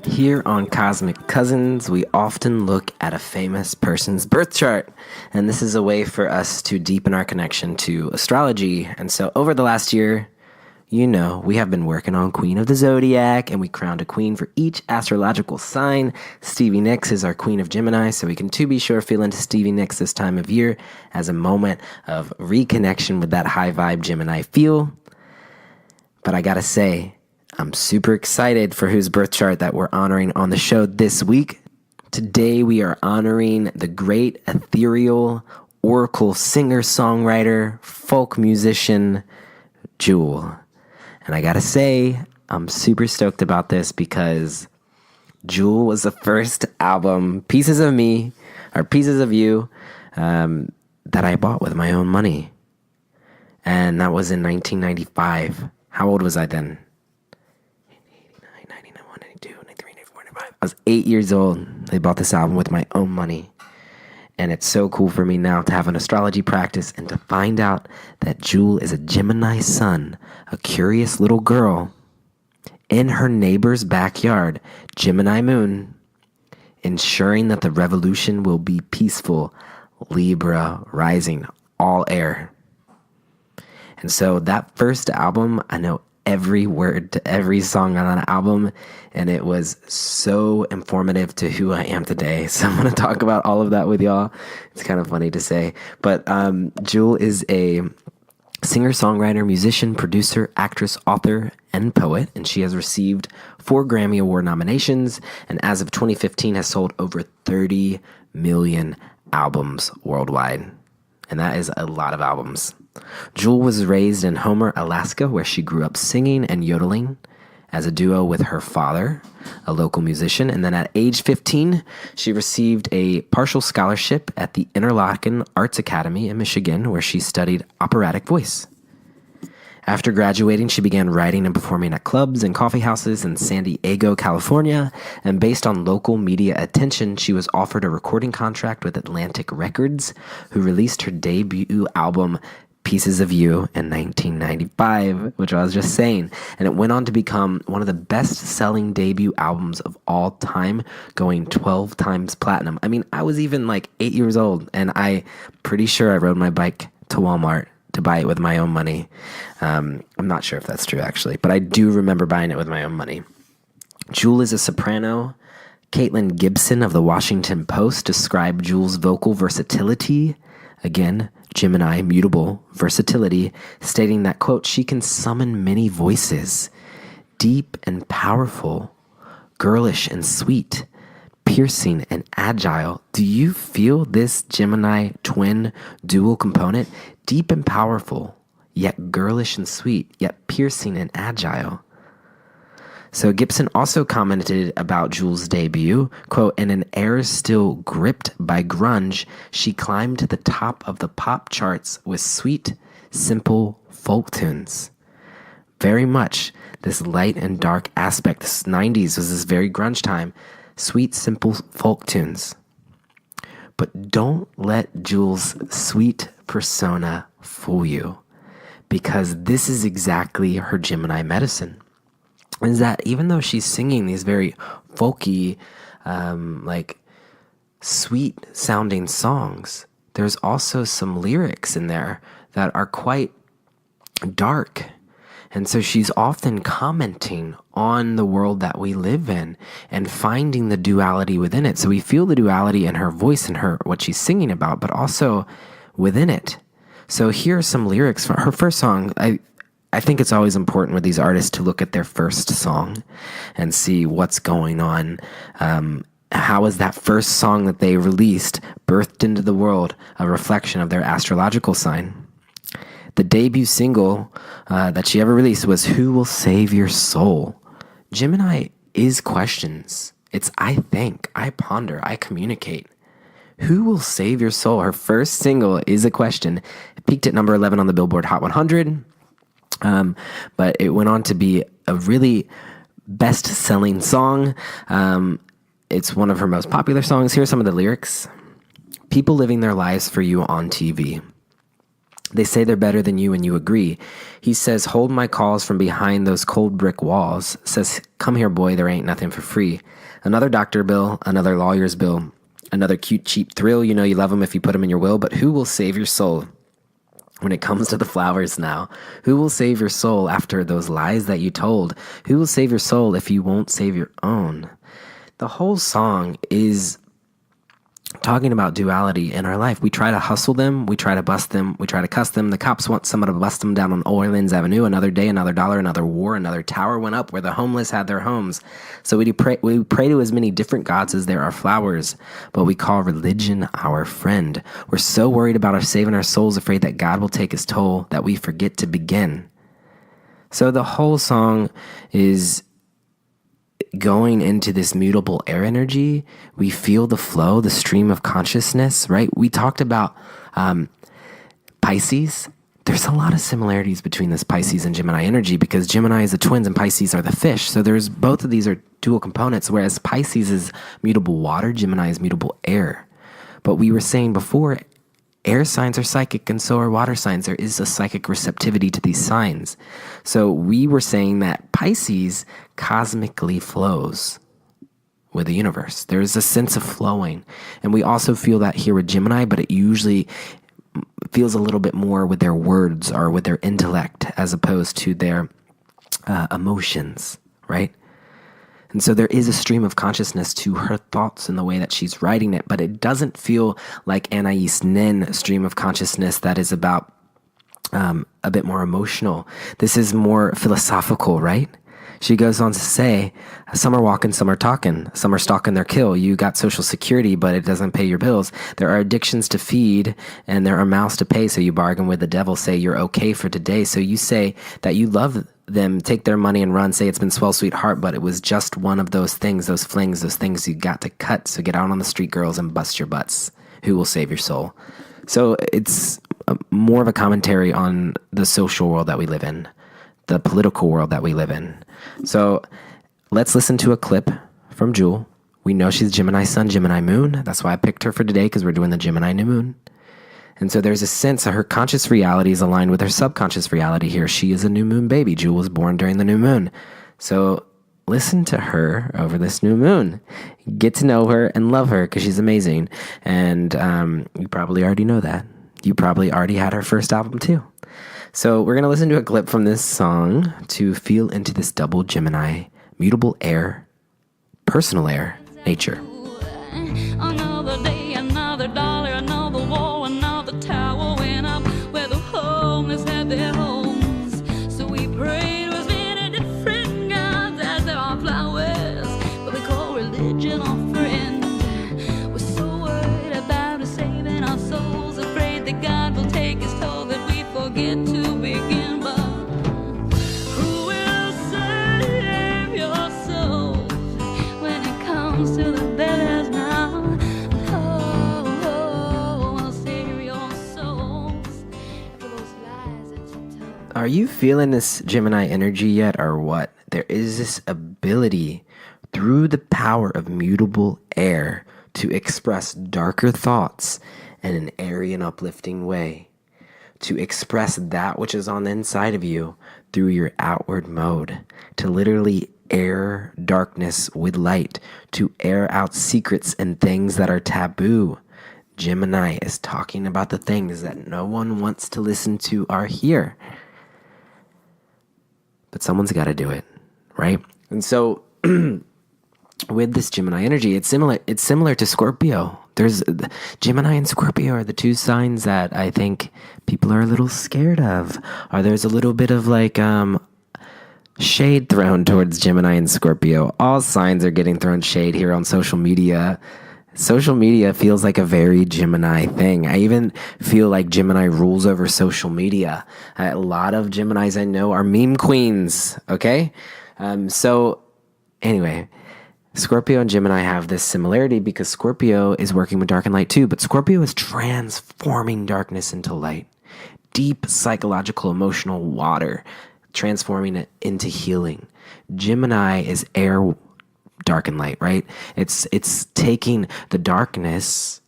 Here on Cosmic Cousins, we often look at a famous person's birth chart, and this is a way for us to deepen our connection to astrology. And so over the last year, we have been working on Queen of the Zodiac, and we crowned a queen for each astrological sign. Stevie Nicks is our Queen of Gemini, so we can be sure feel into Stevie Nicks this time of year as a moment of reconnection with that high vibe Gemini feel. But I gotta say, I'm super excited for whose birth chart that we're honoring on the show this week. Today we are honoring the great ethereal oracle singer, songwriter, folk musician, Jewel. And I gotta say, I'm super stoked about this because Jewel was the first album, Pieces of Me, or Pieces of You, that I bought with my own money. And that was in 1995. How old was I then? I was 8 years old. They bought this album with my own money. And it's so cool for me now to have an astrology practice and to find out that Jewel is a Gemini sun, a curious little girl in her neighbor's backyard, Gemini moon, ensuring that the revolution will be peaceful, Libra rising, all air. And so that first album, I know every word to every song on that album, and it was so informative to who I am today. So I'm going to talk about all of that with y'all. It's kind of funny to say, but Jewel is a singer, songwriter, musician, producer, actress, author, and poet, and she has received 4 Grammy Award nominations, and as of 2015 has sold over 30 million albums worldwide, and that is a lot of albums. Jewel was raised in Homer, Alaska, where she grew up singing and yodeling as a duo with her father, a local musician. And then at age 15, she received a partial scholarship at the Interlochen Arts Academy in Michigan, where she studied operatic voice. After graduating, she began writing and performing at clubs and coffee houses in San Diego, California, and based on local media attention, she was offered a recording contract with Atlantic Records, who released her debut album, Pieces of You, in 1995, which I was just saying, and it went on to become one of the best-selling debut albums of all time, going 12 times platinum. I mean, I was even like 8 years old, and I'm pretty sure I rode my bike to Walmart to buy it with my own money. I'm not sure if that's true, actually, but I do remember buying it with my own money. Jewel is a soprano. Caitlin Gibson of the Washington Post described Jewel's vocal versatility, again, Gemini, mutable versatility, stating that, quote, she can summon many voices, deep and powerful, girlish and sweet, piercing and agile. Do you feel this Gemini twin dual component? Deep and powerful, yet girlish and sweet, yet piercing and agile. So Gibson also commented about Jewel's debut, quote, in an era still gripped by grunge, she climbed to the top of the pop charts with sweet, simple folk tunes. Very much this light and dark aspect. This 90s was this very grunge time. Sweet, simple folk tunes. But don't let Jewel's sweet persona fool you, because this is exactly her Gemini medicine. Is that even though she's singing these very folky, sweet sounding songs, there's also some lyrics in there that are quite dark And so she's often commenting on the world that we live in and finding the duality within it. So we feel the duality in her voice and her what she's singing about, but also within it. So here are some lyrics from her first song. I think it's always important with these artists to look at their first song and see what's going on. How is that first song that they released birthed into the world a reflection of their astrological sign? The debut single that she ever released was Who Will Save Your Soul? Gemini is questions. It's I think, I ponder, I communicate. Who will save your soul? Her first single is a question. It peaked at number 11 on the Billboard Hot 100, but it went on to be a really best-selling song. It's one of her most popular songs. Here are some of the lyrics. People living their lives for you on TV. They say they're better than you and you agree. He says, hold my calls from behind those cold brick walls. Says, come here, boy, there ain't nothing for free. Another doctor bill, another lawyer's bill, another cute, cheap thrill. You know you love them if you put them in your will, but who will save your soul when it comes to the flowers now? Who will save your soul after those lies that you told? Who will save your soul if you won't save your own? The whole song is talking about duality in our life. We try to hustle them. We try to bust them. We try to cuss them. The cops want someone to bust them down on Orleans Avenue. Another day, another dollar, another war, another tower went up where the homeless had their homes. So we pray to as many different gods as there are flowers, but we call religion our friend. We're so worried about our saving our souls, afraid that God will take his toll, that we forget to begin. So the whole song is going into this mutable air energy. We feel the flow, the stream of consciousness, right? We talked about Pisces. There's a lot of similarities between this Pisces and Gemini energy because Gemini is the twins and Pisces are the fish. So there's both of these are dual components, whereas Pisces is mutable water, Gemini is mutable air. But we were saying before, air signs are psychic and so are water signs. There is a psychic receptivity to these signs. So we were saying that Pisces cosmically flows with the universe. There is a sense of flowing. And we also feel that here with Gemini, but it usually feels a little bit more with their words or with their intellect as opposed to their emotions, right? And so there is a stream of consciousness to her thoughts in the way that she's writing it, but it doesn't feel like Anais Nin stream of consciousness that is about a bit more emotional. This is more philosophical, right? She goes on to say, some are walking, some are talking, some are stalking their kill. You got Social Security, but it doesn't pay your bills. There are addictions to feed, and there are mouths to pay, so you bargain with the devil, say you're okay for today. So you say that you love them, take their money and run, say it's been swell, sweetheart, but it was just one of those things, those flings, those things you got to cut. So get out on the street, girls, and bust your butts. Who will save your soul? So it's more of a commentary on the social world that we live in, the political world that we live in. So let's listen to a clip from Jewel. We know she's Gemini Sun, Gemini Moon. That's why I picked her for today, because we're doing the Gemini New Moon. And so there's a sense that her conscious reality is aligned with her subconscious reality here. She is a new moon baby. Jewel was born during the new moon. So listen to her over this new moon. Get to know her and love her because she's amazing. And you probably already know that. You probably already had her first album too. So we're going to listen to a clip from this song to feel into this double Gemini, mutable air, personal air, nature. Another day, another dollar, another war, another tower went up where the homeless had their homes. So we prayed with many different gods as there are flowers, but we call religion our friend. We're so worried about us saving our souls, afraid that God will take his toll, that we forget to begin. But who will save your soul when it comes to the beggars now? Are you feeling this Gemini energy yet or what? There is this ability through the power of mutable air to express darker thoughts in an airy and uplifting way, to express that which is on the inside of you through your outward mode, to literally air darkness with light, to air out secrets and things that are taboo. Gemini is talking about the things that no one wants to listen to or hear. but someone's got to do it, right? And so with this Gemini energy, it's similar to Scorpio. There's Gemini and Scorpio are the two signs that I think people are a little scared of. Or there's a little bit of like shade thrown towards Gemini and Scorpio. All signs are getting thrown shade here on social media. Social media feels like a very Gemini thing. I even feel like Gemini rules over social media. A lot of Geminis I know are meme queens, okay? So anyway, Scorpio and Gemini have this similarity because Scorpio is working with dark and light too, but Scorpio is transforming darkness into light. Deep psychological, emotional water, transforming it into healing. Gemini is air, dark and light, right? It's taking the darkness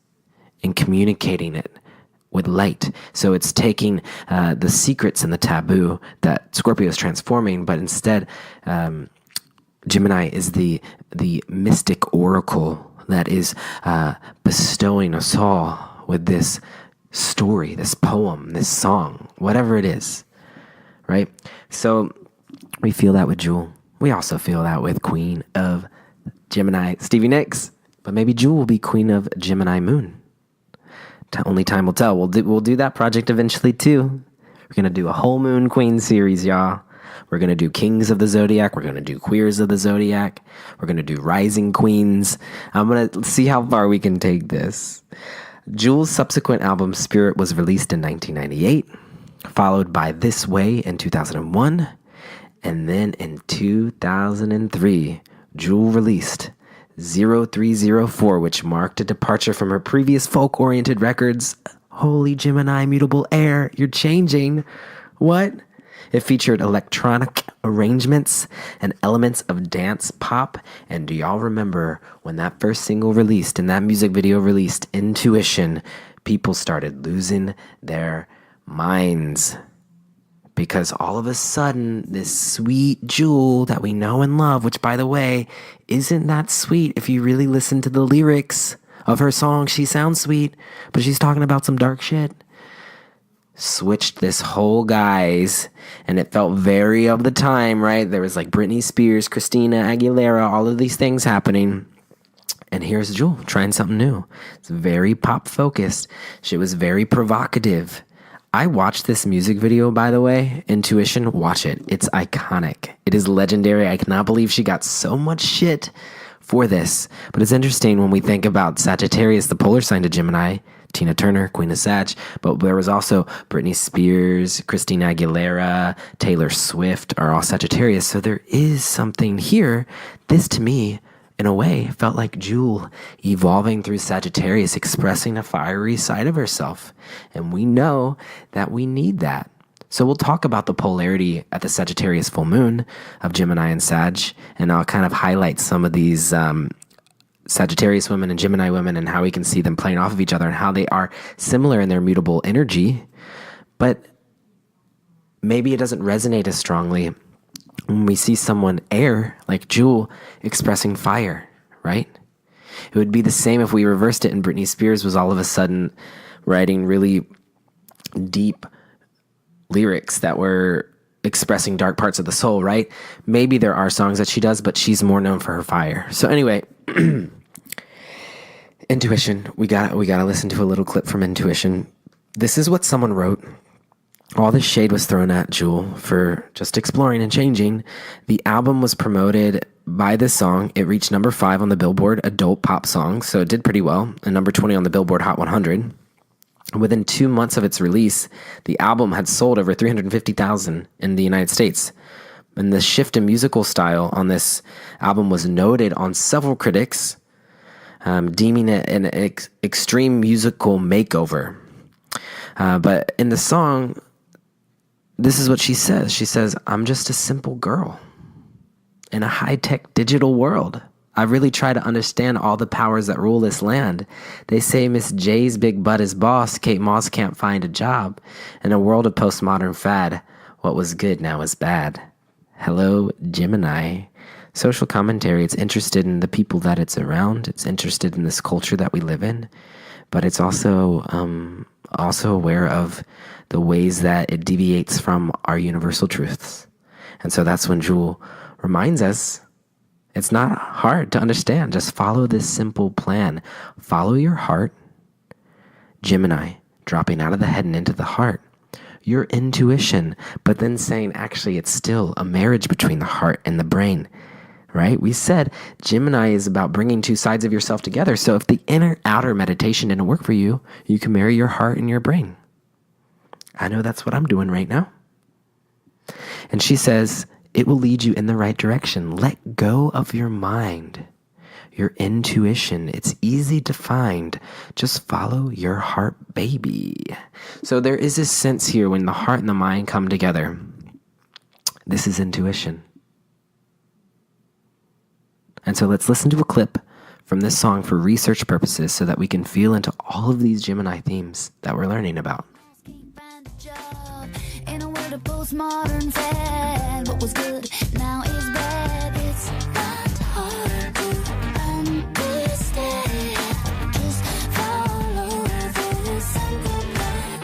and communicating it with light. So it's taking the secrets and the taboo that Scorpio is transforming, but instead Gemini is the mystic oracle that is bestowing us all with this story, this poem, this song, whatever it is, right? So we feel that with Jewel. We also feel that with Queen of Gemini, Stevie Nicks. But maybe Jewel will be Queen of Gemini Moon. Only time will tell. We'll do that project eventually too. We're going to do a whole Moon Queen series, y'all. We're going to do Kings of the Zodiac. We're going to do Queers of the Zodiac. We're going to do Rising Queens. I'm going to see how far we can take this. Jewel's subsequent album, Spirit, was released in 1998, followed by This Way in 2001. And then in 2003, Jewel released 0304, which marked a departure from her previous folk-oriented records. Holy Gemini, Mutable Air, you're changing. What? It featured electronic arrangements and elements of dance pop. And do y'all remember when that first single released and that music video released, Intuition, people started losing their minds. Because all of a sudden, this sweet Jewel that we know and love, which by the way, isn't that sweet if you really listen to the lyrics of her song. She sounds sweet, but she's talking about some dark shit. Switched this whole guise, and it felt very of the time, right? There was like Britney Spears, Christina Aguilera, all of these things happening. And here's Jewel trying something new. It's very pop focused. She was very provocative. I watched this music video, by the way, Intuition. Watch it. It's iconic. It is legendary. I cannot believe she got so much shit for this. But it's interesting when we think about Sagittarius, the polar sign to Gemini, Tina Turner, Queen of Sag, but there was also Britney Spears, Christina Aguilera, Taylor Swift are all Sagittarius. So there is something here. This to me, in a way, felt like Jewel evolving through Sagittarius, expressing a fiery side of herself. And we know that we need that. So we'll talk about the polarity at the Sagittarius full moon of Gemini and Sag, and I'll kind of highlight some of these Sagittarius women and Gemini women and how we can see them playing off of each other and how they are similar in their mutable energy, but maybe it doesn't resonate as strongly when we see someone air, like Jewel, expressing fire, right? It would be the same if we reversed it and Britney Spears was all of a sudden writing really deep lyrics that were expressing dark parts of the soul, right? Maybe there are songs that she does, but she's more known for her fire. So anyway, Intuition, we gotta listen to a little clip from Intuition. This is what someone wrote. All this shade was thrown at Jewel for just exploring and changing. The album was promoted by this song. It reached number 5 on the Billboard Adult Pop Songs, so it did pretty well, and number 20 on the Billboard Hot 100. Within 2 months of its release, the album had sold over 350,000 in the United States. And the shift in musical style on this album was noted on several critics, deeming it an extreme musical makeover. But in the song, this is what she says. She says, "I'm just a simple girl in a high-tech digital world. I really try to understand all the powers that rule this land. They say Miss J's big butt is boss. Kate Moss can't find a job. In a world of postmodern fad, what was good now is bad." Hello, Gemini. Social commentary. It's interested in the people that it's around. It's interested in this culture that we live in. But it's also aware of the ways that it deviates from our universal truths. And so that's when Jewel reminds us it's not hard to understand. Just follow this simple plan. Follow your heart. Gemini, dropping out of the head and into the heart. Your intuition, but then saying, actually, it's still a marriage between the heart and the brain, right? We said Gemini is about bringing two sides of yourself together. So if the inner-outer meditation didn't work for you, you can marry your heart and your brain. I know that's what I'm doing right now. And she says, it will lead you in the right direction. Let go of your mind, your intuition. It's easy to find. Just follow your heart, baby. So there is this sense here when the heart and the mind come together. This is intuition. And so let's listen to a clip from this song for research purposes so that we can feel into all of these Gemini themes that we're learning about. Postmodern fad, what was good now is bad. It's not hard to understand. Just follow this simple plan.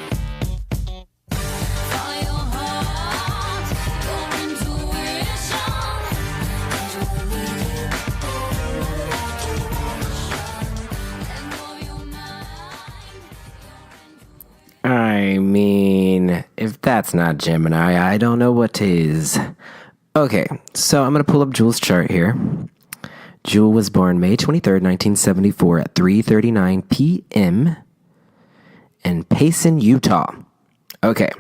Follow your heart, your intuition. It will lead you in the right direction. Let go of your mind. I mean, if that's not Gemini, I don't know what is. Okay, so I'm going to pull up Jewel's chart here. Jewel was born May 23rd, 1974 at 3:39 p.m. in Payson, Utah. Okay,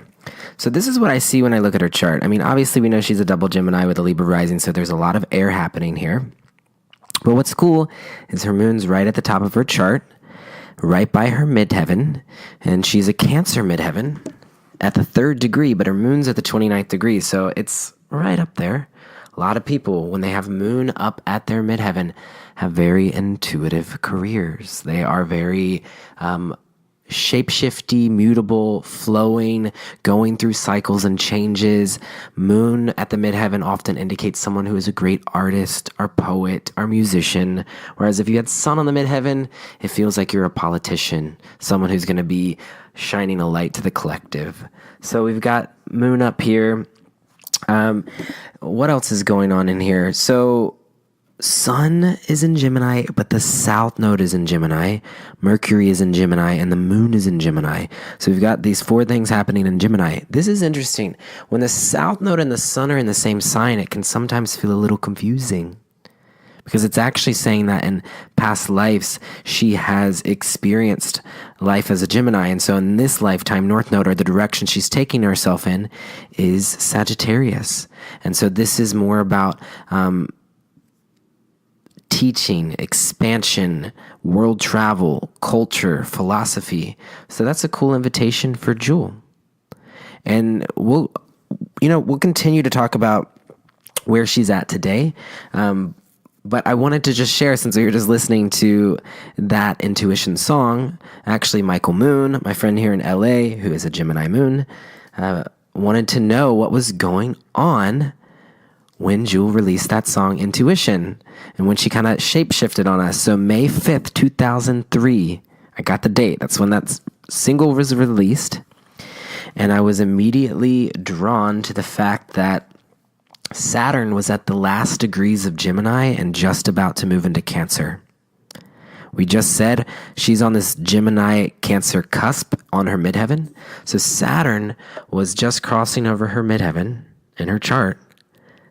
so this is what I see when I look at her chart. I mean, obviously we know she's a double Gemini with a Libra rising, so there's a lot of air happening here. But what's cool is her moon's right at the top of her chart, right by her midheaven, and she's a Cancer midheaven at the 3rd degree, but her moon's at the 29th degree, so it's right up there. A lot of people, when they have moon up at their midheaven, have very intuitive careers. They are very shape-shifty, mutable, flowing, going through cycles and changes. Moon at the midheaven often indicates someone who is a great artist or poet or musician, whereas if you had Sun on the midheaven, it feels like you're a politician, someone who's going to be shining a light to the collective. So we've got Moon up here. What else is going on in here? So Sun is in Gemini, but the South Node is in Gemini. Mercury is in Gemini, and the Moon is in Gemini. So we've got these 4 things happening in Gemini. This is interesting. When the South Node and the Sun are in the same sign, it can sometimes feel a little confusing, because it's actually saying that in past lives, she has experienced life as a Gemini. And so in this lifetime, North Node, or the direction she's taking herself in, is Sagittarius. And so this is more about teaching, expansion, world travel, culture, philosophy. So that's a cool invitation for Jewel. And we'll continue to talk about where she's at today. But I wanted to just share, since we were just listening to that intuition song, actually Michael Moon, my friend here in LA, who is a Gemini Moon, wanted to know what was going on when Jewel released that song Intuition, and when she kind of shape-shifted on us. So May 5th, 2003, I got the date. That's when that single was released. And I was immediately drawn to the fact that Saturn was at the last degrees of Gemini and just about to move into Cancer. We just said she's on this Gemini Cancer cusp on her midheaven. So Saturn was just crossing over her midheaven in her chart.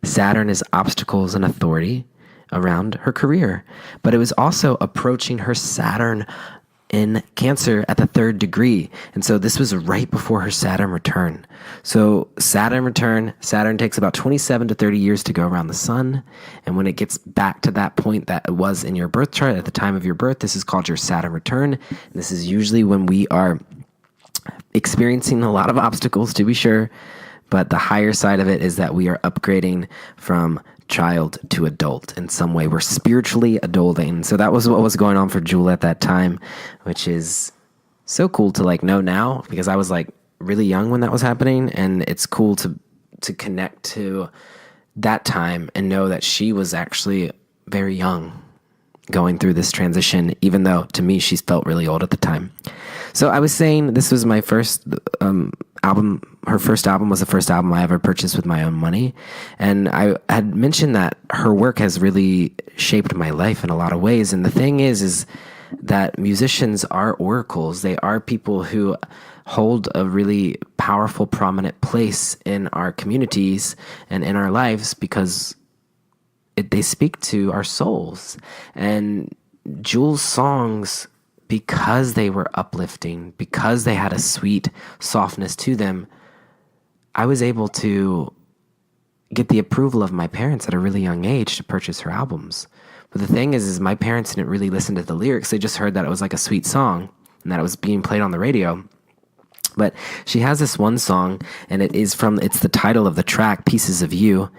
Saturn is obstacles and authority around her career, but it was also approaching her Saturn in Cancer at the 3rd degree. And so this was right before her Saturn return. So Saturn takes about 27 to 30 years to go around the sun. And when it gets back to that point that it was in your birth chart at the time of your birth, this is called your Saturn return. And this is usually when we are experiencing a lot of obstacles, to be sure. But the higher side of it is that we are upgrading from child to adult in some way. We're spiritually adulting. So that was what was going on for Jewel at that time, which is so cool to know now, because I was really young when that was happening, and it's cool to connect to that time and know that she was actually very young going through this transition, even though to me she felt really old at the time. So I was saying this was my first her first album was the first album I ever purchased with my own money. And I had mentioned that her work has really shaped my life in a lot of ways. And the thing is that musicians are oracles. They are people who hold a really powerful, prominent place in our communities and in our lives because they speak to our souls. And Jewel's songs, because they were uplifting, because they had a sweet softness to them, I was able to get the approval of my parents at a really young age to purchase her albums. But the thing is my parents didn't really listen to the lyrics. They just heard that it was like a sweet song and that it was being played on the radio. But she has this one song, and it's the title of the track, Pieces of You.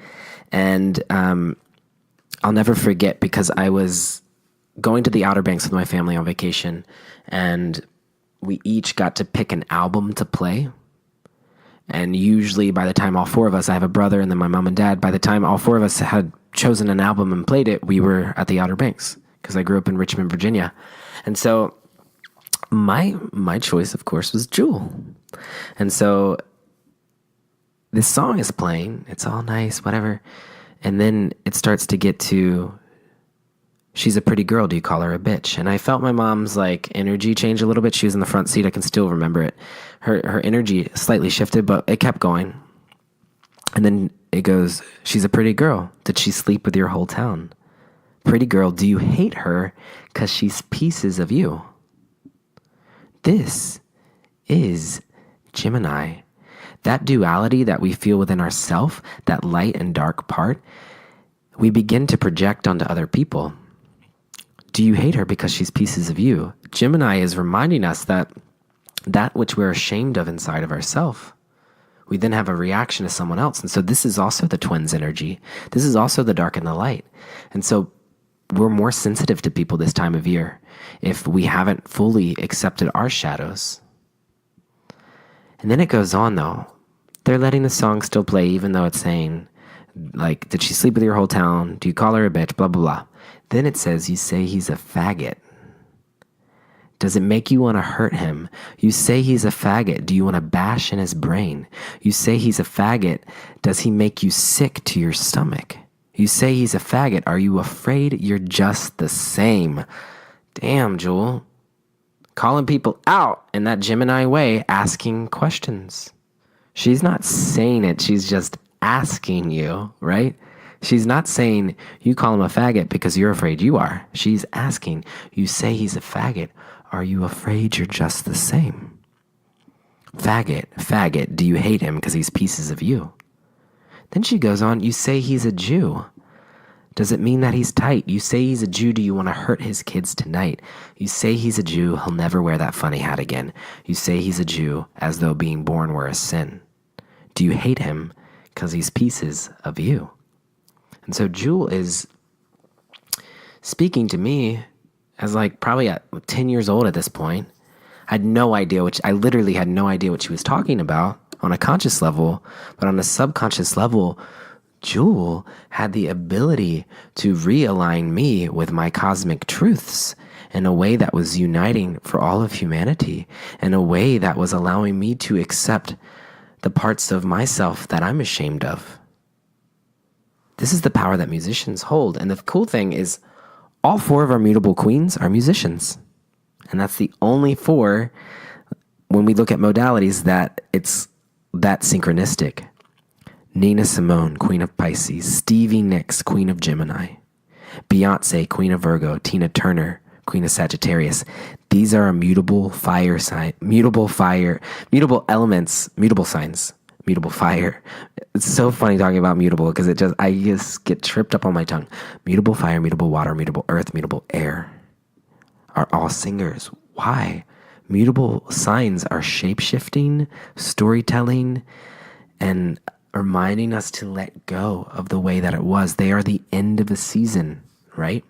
And I'll never forget, because I was going to the Outer Banks with my family on vacation, and we each got to pick an album to play. And usually by the time all four of us, I have a brother and then my mom and dad, by the time all four of us had chosen an album and played it, we were at the Outer Banks, because I grew up in Richmond, Virginia. And so my choice, of course, was Jewel. And so this song is playing. It's all nice, whatever. And then it starts to get to, she's a pretty girl, do you call her a bitch? And I felt my mom's like energy change a little bit. She was in the front seat. I can still remember it. Her energy slightly shifted, but it kept going. And then it goes, she's a pretty girl. Did she sleep with your whole town? Pretty girl, do you hate her because she's pieces of you? This is Gemini. That duality that we feel within ourself, that light and dark part, we begin to project onto other people. Do you hate her because she's pieces of you? Gemini is reminding us that which we're ashamed of inside of ourselves, we then have a reaction to someone else. And so this is also the twins energy. This is also the dark and the light. And so we're more sensitive to people this time of year if we haven't fully accepted our shadows. And then it goes on, though. They're letting the song still play, even though it's saying, like, did she sleep with your whole town? Do you call her a bitch? Blah, blah, blah. Then it says, you say he's a faggot. Does it make you want to hurt him? You say he's a faggot. Do you want to bash in his brain? You say he's a faggot. Does he make you sick to your stomach? You say he's a faggot. Are you afraid you're just the same? Damn, Jewel. Calling people out in that Gemini way, asking questions. She's not saying it. She's just asking you, right? She's not saying you call him a faggot because you're afraid you are. She's asking, you say he's a faggot. Are you afraid you're just the same? Faggot, do you hate him because he's pieces of you? Then she goes on, you say he's a Jew. Does it mean that he's tight? You say he's a Jew, do you want to hurt his kids tonight? You say he's a Jew, he'll never wear that funny hat again. You say he's a Jew as though being born were a sin. Do you hate him because he's pieces of you? And so Jewel is speaking to me as like probably at 10 years old at this point. I literally had no idea what she was talking about on a conscious level, but on a subconscious level, Jewel had the ability to realign me with my cosmic truths in a way that was uniting for all of humanity, in a way that was allowing me to accept the parts of myself that I'm ashamed of. This is the power that musicians hold. And the cool thing is all four of our mutable queens are musicians. And that's the only four, when we look at modalities, that it's that synchronistic. Nina Simone, Queen of Pisces. Stevie Nicks, Queen of Gemini. Beyonce, Queen of Virgo. Tina Turner, Queen of Sagittarius. These are a mutable fire sign, mutable elements, mutable signs, mutable fire. It's so funny talking about mutable because I just get tripped up on my tongue. Mutable fire, mutable water, mutable earth, mutable air are all singers. Why? Mutable signs are shape-shifting, storytelling, and reminding us to let go of the way that it was. They are the end of a season, right?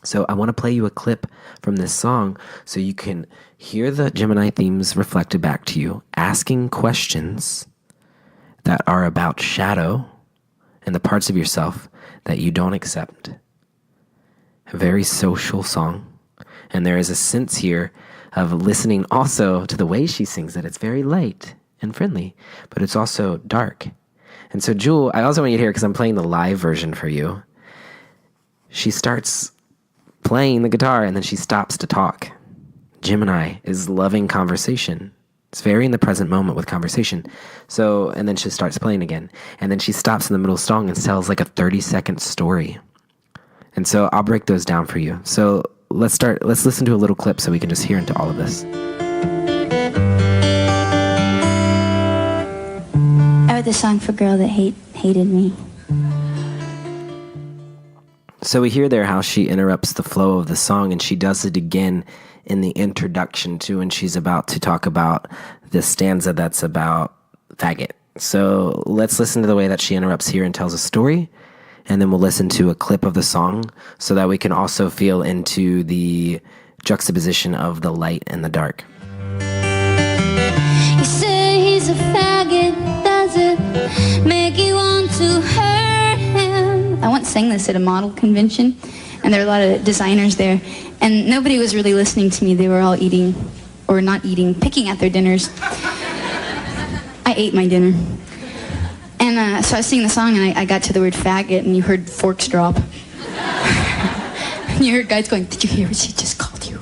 So I want to play you a clip from this song so you can hear the Gemini themes reflected back to you, asking questions that are about shadow and the parts of yourself that you don't accept. A very social song. And there is a sense here of listening also to the way she sings it. It's very light and friendly, but it's also dark. And so, Jewel, I also want you to hear, because I'm playing the live version for you. She starts playing the guitar and then she stops to talk. Gemini is loving conversation. It's very in the present moment with conversation. So, and then she starts playing again. And then she stops in the middle of the song and tells like a 30-second story. And so I'll break those down for you. So let's listen to a little clip so we can just hear into all of this. I wrote the song for a girl that hated me. So we hear there how she interrupts the flow of the song, and she does it again in the introduction too, and she's about to talk about this stanza that's about faggot. So let's listen to the way that she interrupts here and tells a story, and then we'll listen to a clip of the song so that we can also feel into the juxtaposition of the light and the dark. You say he's a faggot, does it make you want to hurt him? I once sang this at a model convention, and there were a lot of designers there, and nobody was really listening to me. They were all eating, or not eating, picking at their dinners. I ate my dinner. And so I was singing the song, and I got to the word faggot, and you heard forks drop. And you heard guys going, "Did you hear what she just called you?"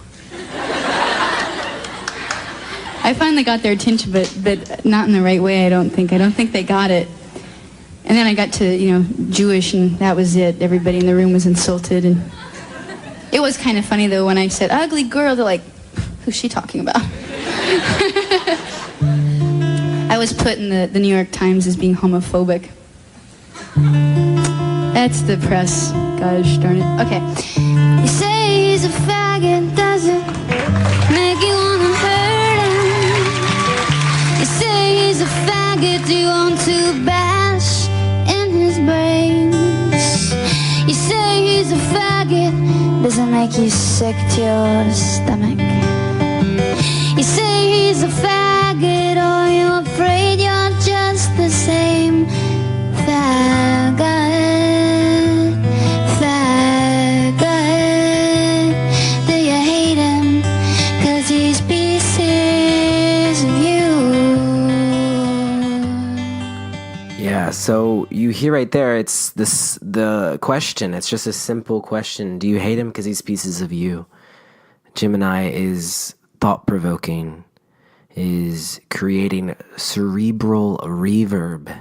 I finally got their attention, but not in the right way, I don't think. I don't think they got it. And then I got to, Jewish, and that was it. Everybody in the room was insulted. And it was kind of funny, though, when I said, "Ugly girl," they're like, "Who's she talking about?" I was put in the New York Times as being homophobic. That's the press. Gosh darn it. Okay. You say he's a faggot, does it make you wanna hurt him? You say he's a faggot, do you want to bash in his brains? You say he's a faggot, does it make you sick to your stomach? You say he's a faggot, or you're afraid you're just the same faggot, faggot. Do you hate him 'cause he's pieces of you? Yeah, so you hear right there, it's the question. It's just a simple question. Do you hate him because he's pieces of you? Gemini is thought-provoking, is creating cerebral reverb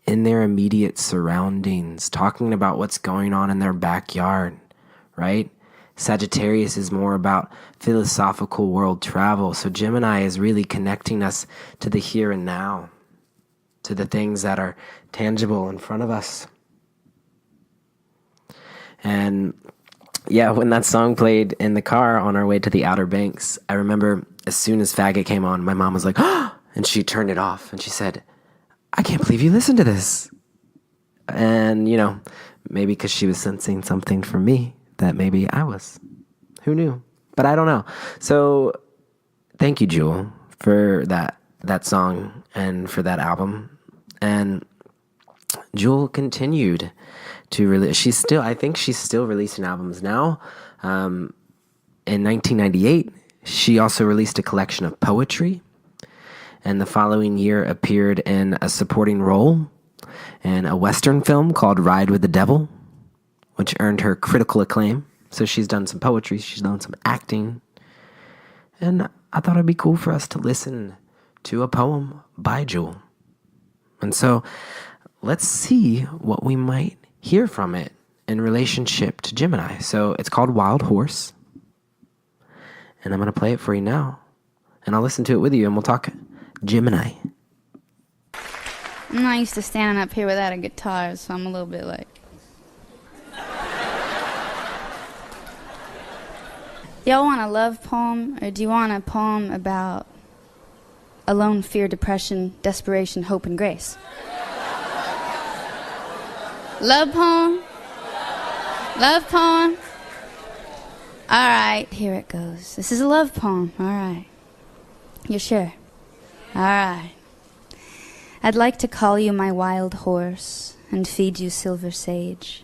in their immediate surroundings, talking about what's going on in their backyard, right? Sagittarius is more about philosophical world travel. So Gemini is really connecting us to the here and now, to the things that are tangible in front of us. And yeah, when that song played in the car on our way to the Outer Banks, I remember as soon as Faggot came on, my mom was like, "Oh!" And she turned it off and she said, "I can't believe you listened to this." And, maybe because she was sensing something from me that maybe I was. Who knew? But I don't know. So thank you, Jewel, for that song and for that album. And Jewel continued to release. I think she's still releasing albums now. In 1998, she also released a collection of poetry, and the following year appeared in a supporting role in a Western film called Ride with the Devil, which earned her critical acclaim. So she's done some poetry, she's done some acting, and I thought it'd be cool for us to listen to a poem by Jewel. And so let's see what we might hear from it in relationship to Gemini. So it's called Wild Horse, and I'm going to play it for you now, and I'll listen to it with you, and we'll talk Gemini. I'm not used to standing up here without a guitar, so I'm a little bit like... Y'all want a love poem, or do you want a poem about alone, fear, depression, desperation, hope, and grace? Love poem? Love poem? All right, here it goes. This is a love poem. All right. You sure? All right. I'd like to call you my wild horse and feed you silver sage.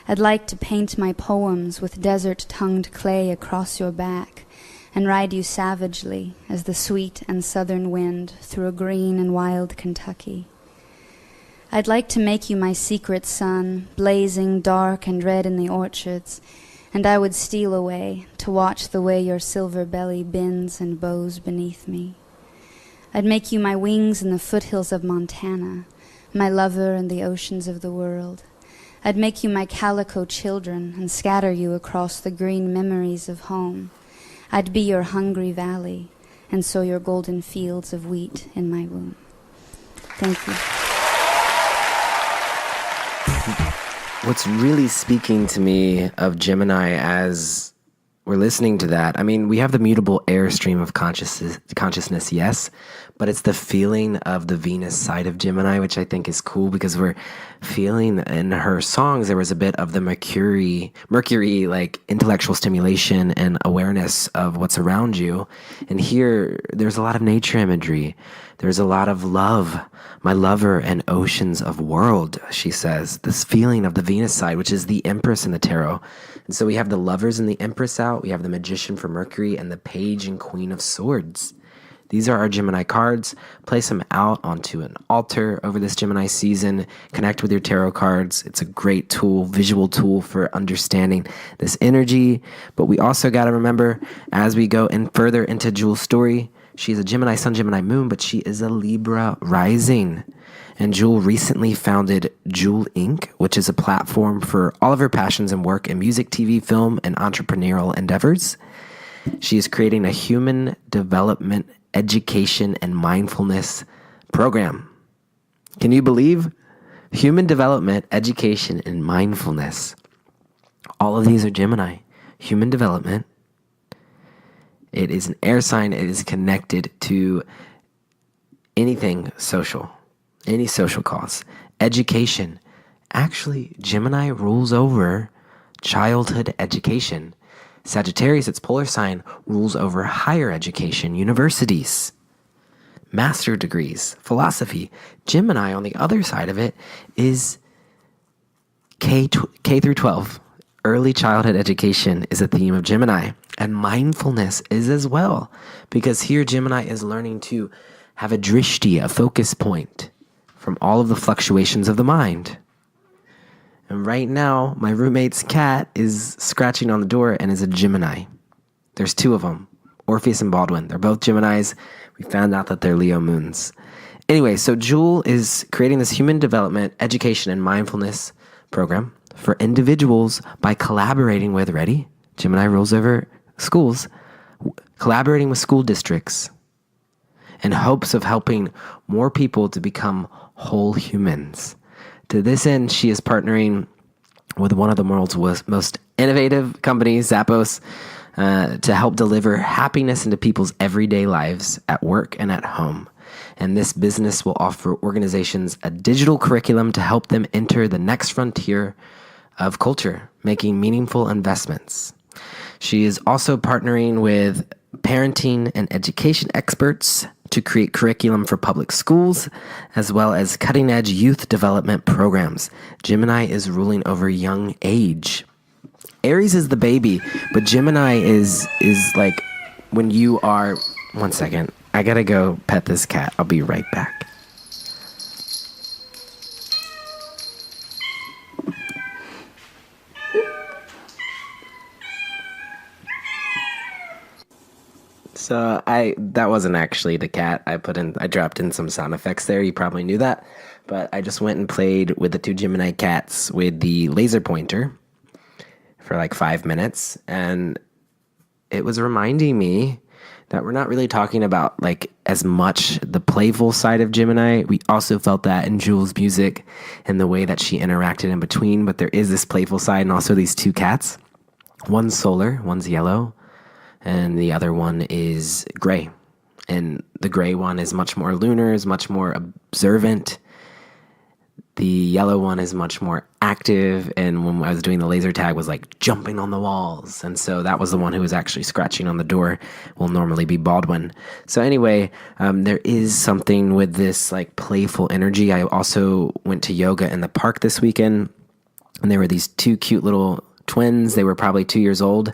I'd like to paint my poems with desert-tongued clay across your back and ride you savagely as the sweet and southern wind through a green and wild Kentucky. I'd like to make you my secret sun, blazing dark and red in the orchards, and I would steal away to watch the way your silver belly bends and bows beneath me. I'd make you my wings in the foothills of Montana, my lover in the oceans of the world. I'd make you my calico children and scatter you across the green memories of home. I'd be your hungry valley and sow your golden fields of wheat in my womb. Thank you. What's really speaking to me of Gemini as we're listening to that, I mean, we have the mutable air stream of consciousness, yes, but it's the feeling of the Venus side of Gemini, which I think is cool because we're feeling in her songs, there was a bit of the Mercury, like intellectual stimulation and awareness of what's around you. And here, there's a lot of nature imagery. There's a lot of love, my lover and oceans of world, she says. This feeling of the Venus side, which is the Empress in the tarot. And so we have the lovers and the Empress out. We have the Magician for Mercury and the Page and Queen of Swords. These are our Gemini cards. Place them out onto an altar over this Gemini season. Connect with your tarot cards. It's a great tool, visual tool for understanding this energy. But we also got to remember, as we go in further into Jewel's story, she's a Gemini Sun, Gemini Moon, but she is a Libra rising. And Jewel recently founded Jewel Inc., which is a platform for all of her passions and work in music, TV, film, and entrepreneurial endeavors. She is creating a human development, education, and mindfulness program. Can you believe? Human development, education, and mindfulness. All of these are Gemini. Human development. It is an air sign. It is connected to anything social, any social cause. Education. Actually, Gemini rules over childhood education. Sagittarius, its polar sign, rules over higher education, universities, master degrees, philosophy. Gemini, on the other side of it, is K through 12. Early childhood education is a theme of Gemini. And mindfulness is as well. Because here Gemini is learning to have a drishti, a focus point from all of the fluctuations of the mind. And right now, my roommate's cat is scratching on the door and is a Gemini. There's two of them, Orpheus and Baldwin. They're both Geminis. We found out that they're Leo moons. Anyway, so Jewel is creating this human development, education, and mindfulness program for individuals by collaborating with, ready? Gemini rules over schools, collaborating with school districts in hopes of helping more people to become whole humans. To this end, she is partnering with one of the world's most innovative companies, Zappos, to help deliver happiness into people's everyday lives at work and at home. And this business will offer organizations a digital curriculum to help them enter the next frontier of culture, making meaningful investments. She is also partnering with parenting and education experts to create curriculum for public schools, as well as cutting-edge youth development programs. Gemini is ruling over young age. Aries is the baby, but Gemini is like when you are... One second. I gotta go pet this cat. I'll be right back. So that wasn't actually the cat. I dropped in some sound effects there. You probably knew that. But I just went and played with the two Gemini cats with the laser pointer for like 5 minutes. And it was reminding me that we're not really talking about like as much the playful side of Gemini. We also felt that in Jewel's music and the way that she interacted in between. But there is this playful side and also these two cats. One's solar, one's yellow. And the other one is gray. And the gray one is much more lunar, is much more observant. The yellow one is much more active. And when I was doing the laser tag, was like jumping on the walls. And so that was the one who was actually scratching on the door. Will normally be Baldwin. So anyway, there is something with this like playful energy. I also went to yoga in the park this weekend. And there were these two cute little twins. They were probably 2 years old,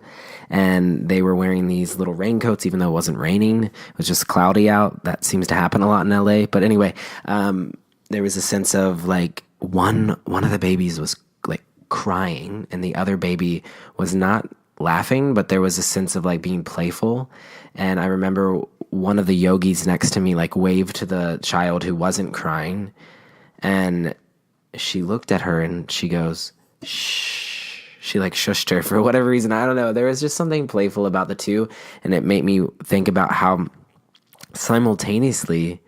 and they were wearing these little raincoats, even though it wasn't raining. It was just cloudy out. That seems to happen a lot in LA. But anyway, there was a sense of like one of the babies was like crying, and the other baby was not laughing, but there was a sense of like being playful. And I remember one of the yogis next to me like waved to the child who wasn't crying, and she looked at her and she goes, shh. She like shushed her for whatever reason. I don't know. There was just something playful about the two, and it made me think about how simultaneously,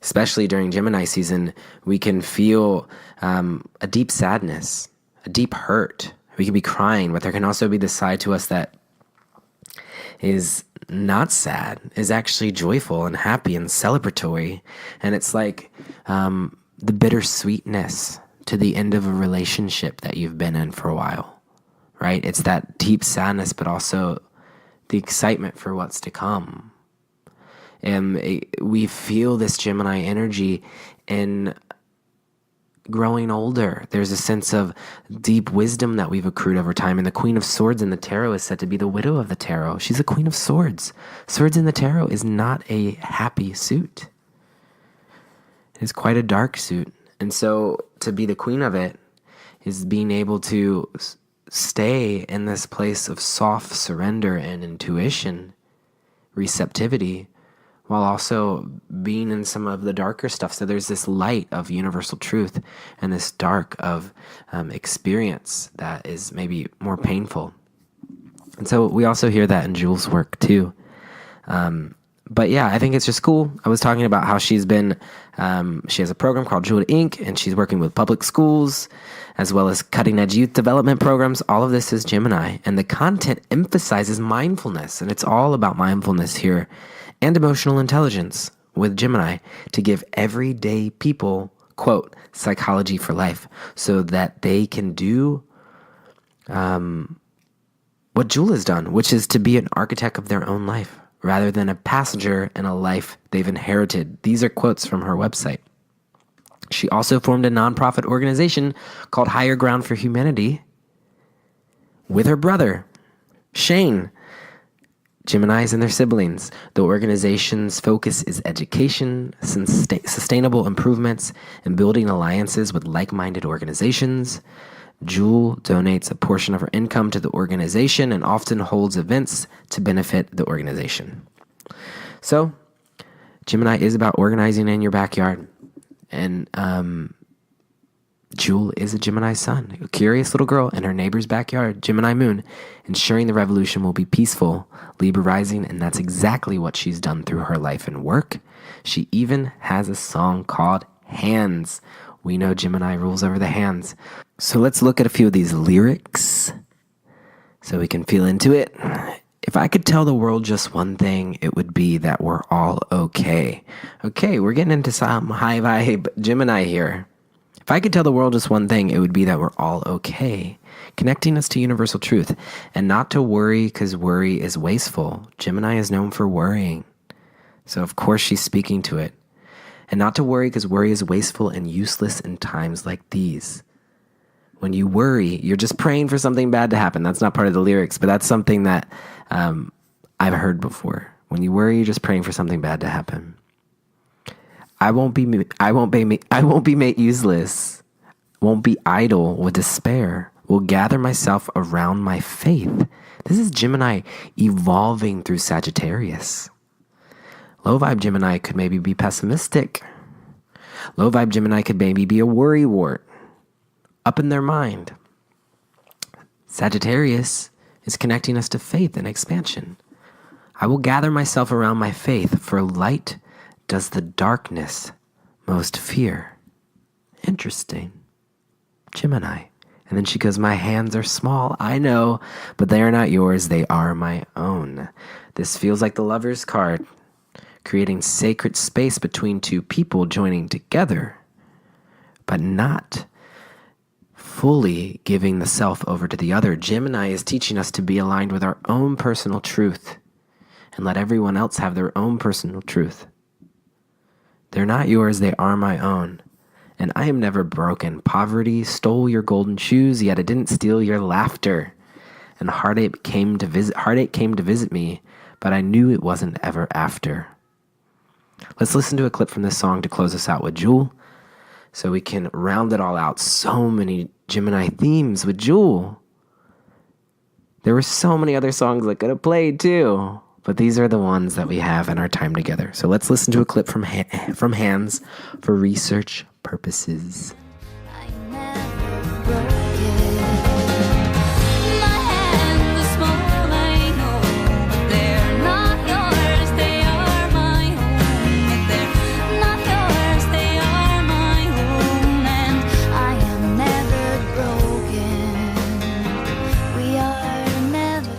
especially during Gemini season, we can feel a deep sadness, a deep hurt. We can be crying, but there can also be the side to us that is not sad, is actually joyful and happy and celebratory. And it's like the bittersweetness to the end of a relationship that you've been in for a while, right? It's that deep sadness, but also the excitement for what's to come. And we feel this Gemini energy in growing older. There's a sense of deep wisdom that we've accrued over time. And the Queen of Swords in the tarot is said to be the widow of the tarot. She's the Queen of Swords. Swords in the tarot is not a happy suit. It's quite a dark suit. And so to be the queen of it is being able to stay in this place of soft surrender and intuition, receptivity, while also being in some of the darker stuff. So there's this light of universal truth and this dark of experience that is maybe more painful. And so we also hear that in Jules' work too. But yeah, I think it's just cool. I was talking about how she's been, she has a program called Jewel Inc., and she's working with public schools as well as cutting edge youth development programs. All of this is Gemini, and the content emphasizes mindfulness, and it's all about mindfulness here and emotional intelligence with Gemini to give everyday people, quote, psychology for life, so that they can do what Jewel has done, which is to be an architect of their own life, rather than a passenger in a life they've inherited. These are quotes from her website. She also formed a nonprofit organization called Higher Ground for Humanity with her brother, Shane. Geminis and their siblings. The organization's focus is education, sustainable improvements, and building alliances with like-minded organizations. Jewel donates a portion of her income to the organization and often holds events to benefit the organization. So, Gemini is about organizing in your backyard. And Jewel is a Gemini sun, a curious little girl in her neighbor's backyard, Gemini moon, ensuring the revolution will be peaceful, Libra rising, and that's exactly what she's done through her life and work. She even has a song called Hands. We know Gemini rules over the hands. So let's look at a few of these lyrics so we can feel into it. If I could tell the world just one thing, it would be that we're all okay. Okay, we're getting into some high vibe Gemini here. If I could tell the world just one thing, it would be that we're all okay. Connecting us to universal truth, and not to worry because worry is wasteful. Gemini is known for worrying. So of course she's speaking to it. And not to worry because worry is wasteful and useless in times like these. When you worry, you're just praying for something bad to happen. That's not part of the lyrics, but that's something that I've heard before. When you worry, you're just praying for something bad to happen. I won't be made useless. Won't be idle with despair. Will gather myself around my faith. This is Gemini evolving through Sagittarius. Low vibe Gemini could maybe be pessimistic. Low vibe Gemini could maybe be a worrywart, up in their mind. Sagittarius is connecting us to faith and expansion. I will gather myself around my faith, for light does the darkness most fear. Interesting. Gemini. And then she goes, my hands are small, I know, but they are not yours, they are my own. This feels like the Lover's card, creating sacred space between two people joining together, but not fully giving the self over to the other. Gemini is teaching us to be aligned with our own personal truth and let everyone else have their own personal truth. They're not yours, they are my own. And I am never broken. Poverty stole your golden shoes, yet it didn't steal your laughter. And heartache came to visit me, but I knew it wasn't ever after. Let's listen to a clip from this song to close us out with Jewel, so we can round it all out. So many Gemini themes with Jewel. There were so many other songs I could have played too, but these are the ones that we have in our time together. So let's listen to a clip from Hands for research purposes. I never broke it. My hands are small, I know, but they're not yours, they are my own. But they're not yours, they are my own. And I am never broken. We are never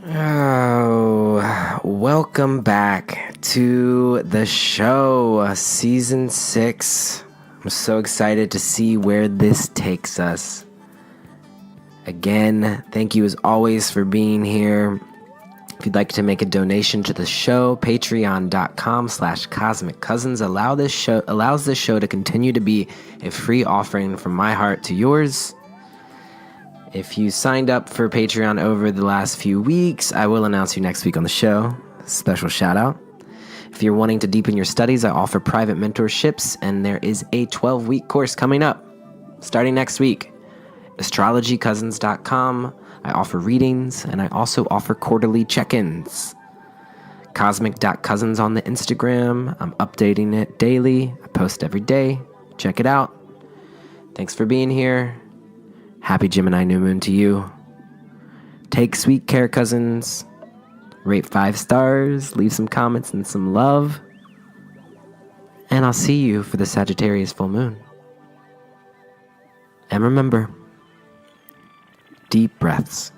Oh, welcome back to the show, season 6. I'm so excited to see where this takes us. Again, thank you as always for being here. If you'd like to make a donation to the show, patreon.com/Cosmic Cousins allows this show to continue to be a free offering from my heart to yours. If you signed up for Patreon over the last few weeks, I will announce you next week on the show. Special shout out. If you're wanting to deepen your studies, I offer private mentorships, and there is a 12-week course coming up starting next week. astrologycousins.com. I offer readings, and I also offer quarterly check-ins. Cosmic.cousins on the Instagram. I'm updating it daily. I post every day. Check it out. Thanks for being here. Happy Gemini New Moon to you. Take sweet care, cousins. Rate 5 stars. Leave some comments and some love. And I'll see you for the Sagittarius full moon. And remember, deep breaths.